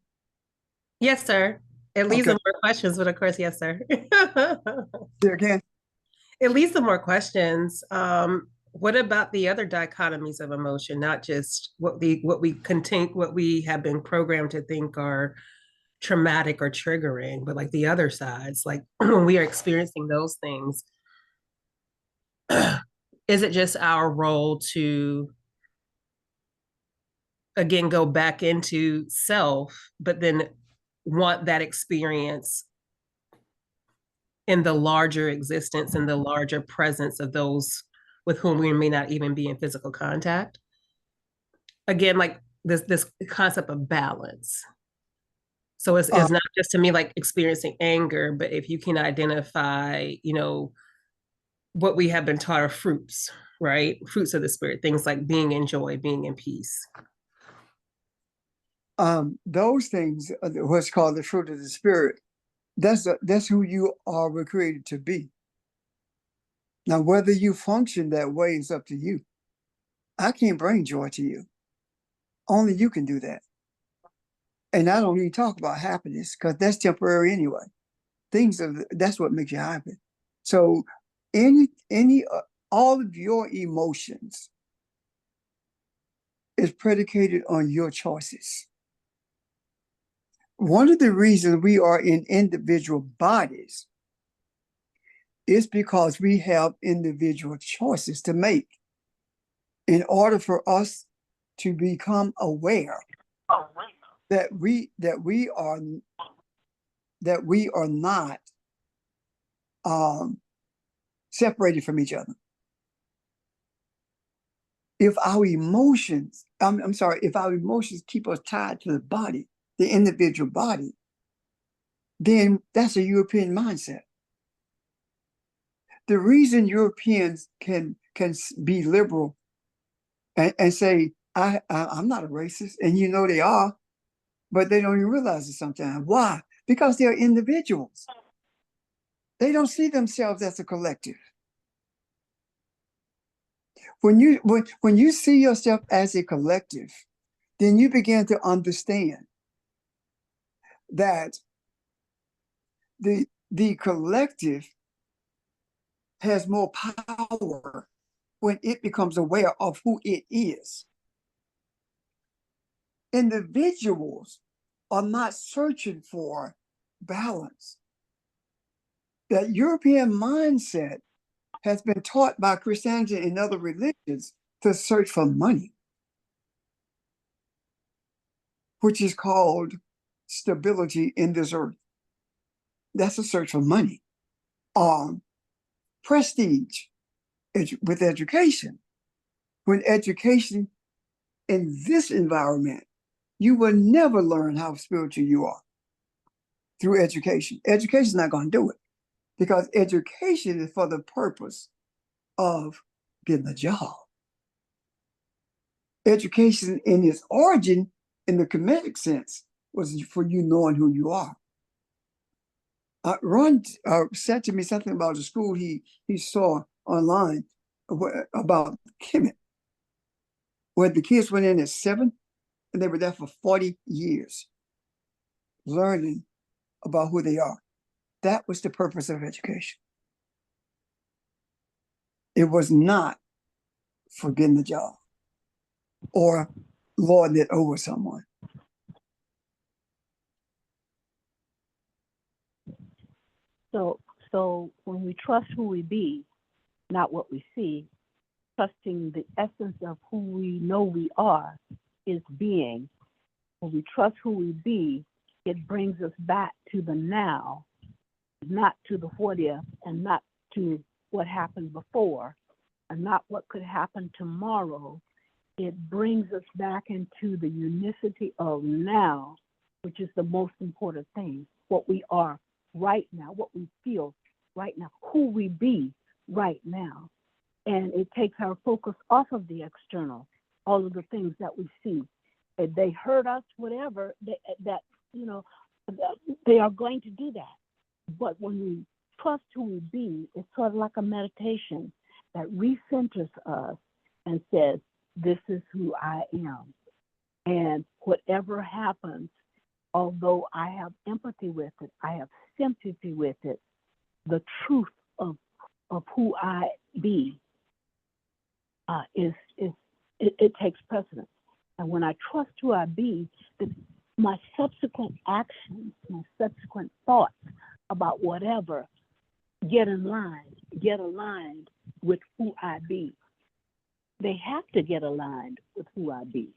Yes, sir. It leads Okay. to more questions, but of course, yes, sir. There again. It leads to more questions. What about the other dichotomies of emotion, not just what we have been programmed to think are traumatic or triggering, but like the other sides, like when we are experiencing those things, is it just our role to again go back into self, but then want that experience in the larger existence and the larger presence of those with whom we may not even be in physical contact? Again, like this concept of balance. So it's not just to me like experiencing anger, but if you can identify, what we have been taught are fruits, right? Fruits of the spirit, things like being in joy, being in peace. Those things, what's called the fruit of the spirit, that's who you were created to be. Now, whether you function that way is up to you. I can't bring joy to you. Only you can do that. And I don't even talk about happiness because that's temporary anyway. That's what makes you happy. So all of your emotions is predicated on your choices. One of the reasons we are in individual bodies is because we have individual choices to make in order for us to become aware that we are not separated from each other. If our emotions, if our emotions keep us tied to the body, the individual body, then that's a European mindset. The reason Europeans can be liberal and say, I'm not a racist, and they are, but they don't even realize it sometimes. Why? Because they're individuals. They don't see themselves as a collective. When you see yourself as a collective, then you begin to understand that the collective has more power when it becomes aware of who it is. Individuals are not searching for balance. That European mindset has been taught by Christianity and other religions to search for money, which is called stability in this earth. That's a search for money. Prestige with education. When education in this environment, you will never learn how spiritual you are through education. Education is not going to do it because education is for the purpose of getting a job. Education in its origin, in the Kemetic sense, was for you knowing who you are. Ron said to me something about a school he saw online about Kemet, where the kids went in at 7 and they were there for 40 years learning about who they are. That was the purpose of education. It was not for getting the job or lording it over someone. So when we trust who we be, not what we see, trusting the essence of who we know we are is being. When we trust who we be, it brings us back to the now, not to the what if, and not to what happened before, and not what could happen tomorrow. It brings us back into the unicity of now, which is the most important thing, what we are right now, what we feel right now, who we be right now. And it takes our focus off of the external, all of the things that we see. If they hurt us, whatever, they are going to do that. But when we trust who we be, it's sort of like a meditation that recenters us and says, this is who I am. And whatever happens, although I have empathy with it, I have sympathy with it, the truth of who I be it takes precedence. And when I trust who I be, my subsequent actions, my subsequent thoughts about whatever get aligned with who I be. They have to get aligned with who I be.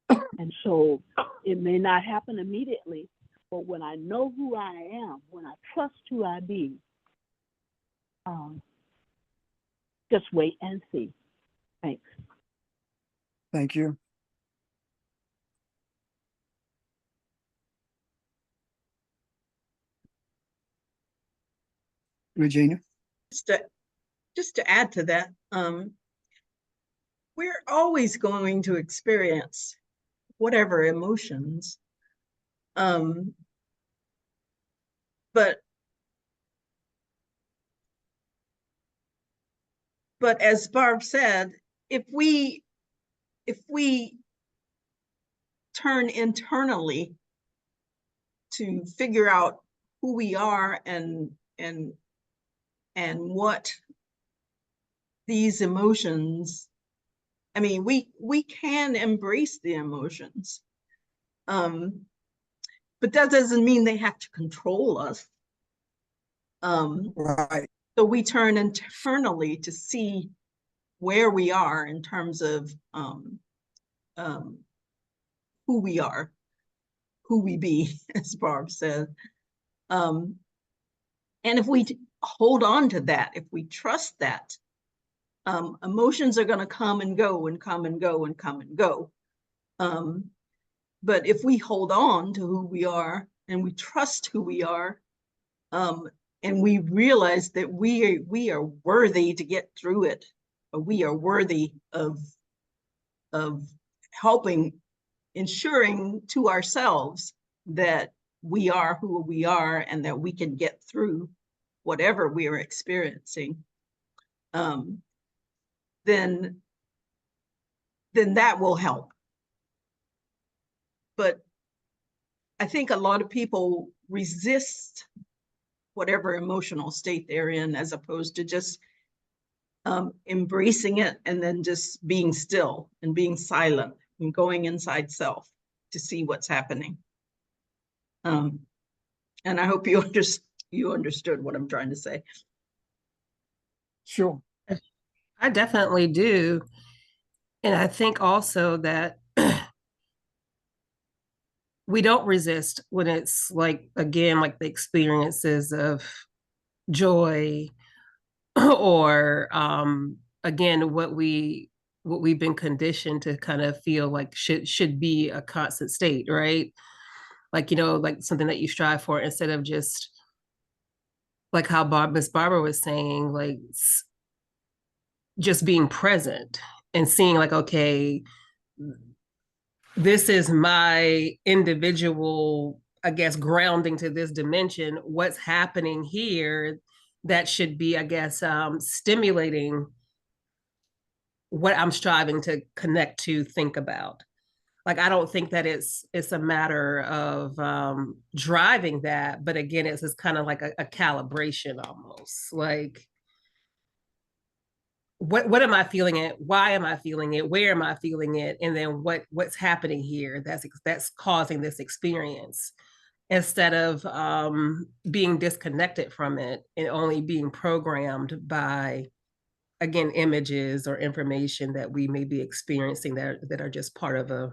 And so it may not happen immediately, but when I know who I am, when I trust who I be, just wait and see. Thanks. Thank you. Regina? Just to add to that, we're always going to experience whatever emotions. But as Barb said, if we turn internally to figure out who we are and what these emotions, I mean, we can embrace the emotions, but that doesn't mean they have to control us. Right. So we turn internally to see where we are in terms of who we are, who we be, as Barb said. And if we hold on to that, if we trust that, emotions are going to come and go and come and go and come and go. But if we hold on to who we are and we trust who we are, and we realize that we are worthy to get through it, we are worthy of helping, ensuring to ourselves that we are who we are and that we can get through whatever we are experiencing, then that will help. But I think a lot of people resist whatever emotional state they're in, as opposed to just embracing it and then just being still and being silent and going inside self to see what's happening. And I hope you understood what I'm trying to say. Sure. I definitely do. And I think also that we don't resist when it's like, again, like the experiences of joy or again, what we've been conditioned to kind of feel like should be a constant state, right? Like, like something that you strive for, instead of just like how Miss Barbara was saying, like just being present and seeing like, okay, this is my individual, I guess, grounding to this dimension. What's happening here that should be, I guess, stimulating what I'm striving to connect to, think about. Like, I don't think that it's a matter of driving that, but again, it's kind of like a calibration almost. Like, what am I feeling it? Why am I feeling it? Where am I feeling it? And then what's happening here that's causing this experience, instead of being disconnected from it and only being programmed by, again, images or information that we may be experiencing that are just part of a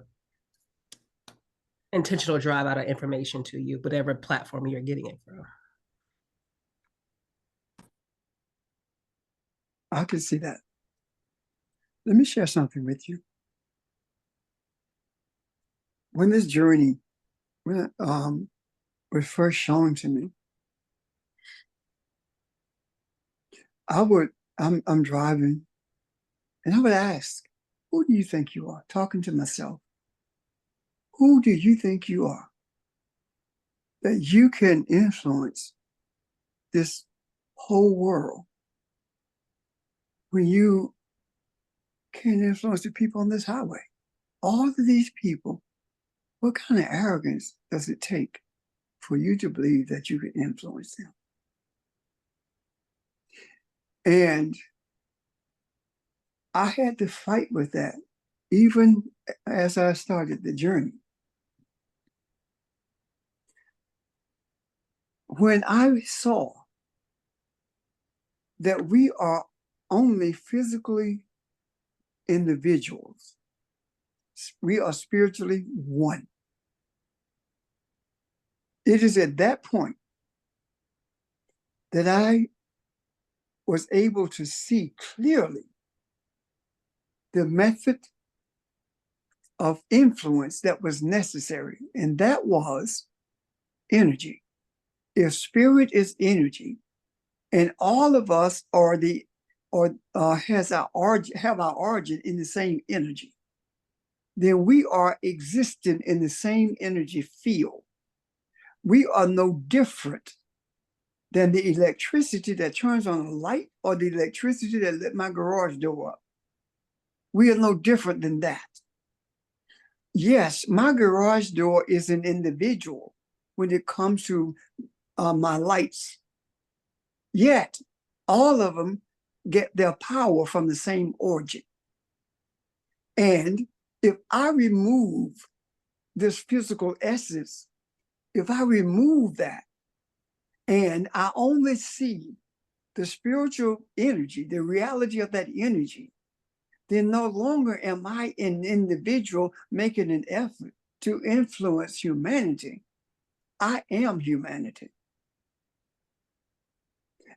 intentional drive out of information to you, whatever platform you're getting it from. I can see that. Let me share something with you. When this journey was first shown to me, I'm driving and I would ask, who do you think you are? Talking to myself. Who do you think you are that you can influence this whole world when you can influence the people on this highway? All of these people What kind of arrogance does it take for you to believe that you can influence them? And I had to fight with that, even as I started the journey. When I saw that we are only physically individuals, we are spiritually one. It is at that point that I was able to see clearly the method of influence that was necessary, and that was energy. If spirit is energy, and all of us are have our origin in the same energy, then we are existing in the same energy field. We are no different than the electricity that turns on a light or the electricity that lit my garage door up. We are no different than that. Yes, my garage door is an individual when it comes to my lights. Yet, all of them get their power from the same origin. And if I remove this physical essence, if I remove that, and I only see the spiritual energy, the reality of that energy, then no longer am I an individual making an effort to influence humanity. I am humanity.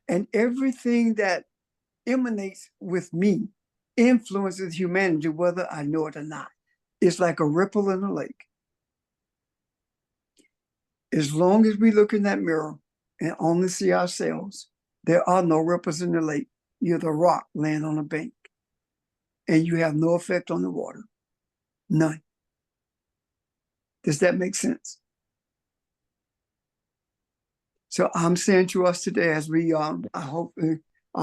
And everything that emanates with me influences humanity, whether I know it or not. It's like a ripple in a lake. As long as we look in that mirror and only see ourselves, there are no ripples in the lake. You're the rock laying on a bank, and you have no effect on the water. None. Does that make sense? So I'm saying to us today, as we, I hope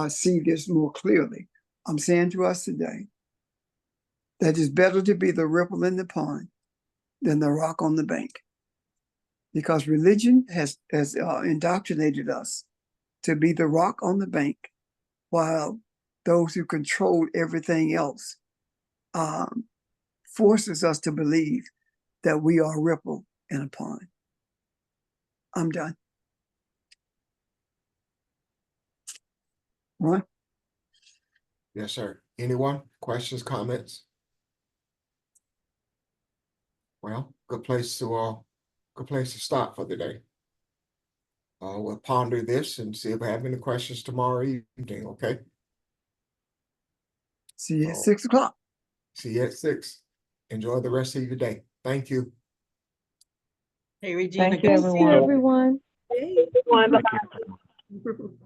see this more clearly, I'm saying to us today that it's better to be the ripple in the pond than the rock on the bank. Because religion has indoctrinated us to be the rock on the bank, while those who control everything else forces us to believe that we are a ripple in a pond. I'm done. Right? Yes, sir. Anyone? Questions, comments? Well, good place to stop for the day. We'll ponder this and see if we have any questions tomorrow evening, okay? See you at 6 o'clock. See you at 6. Enjoy the rest of your day. Thank you. Hey, Regina. Thank you, everyone. Hey. Bye-bye. Thank you.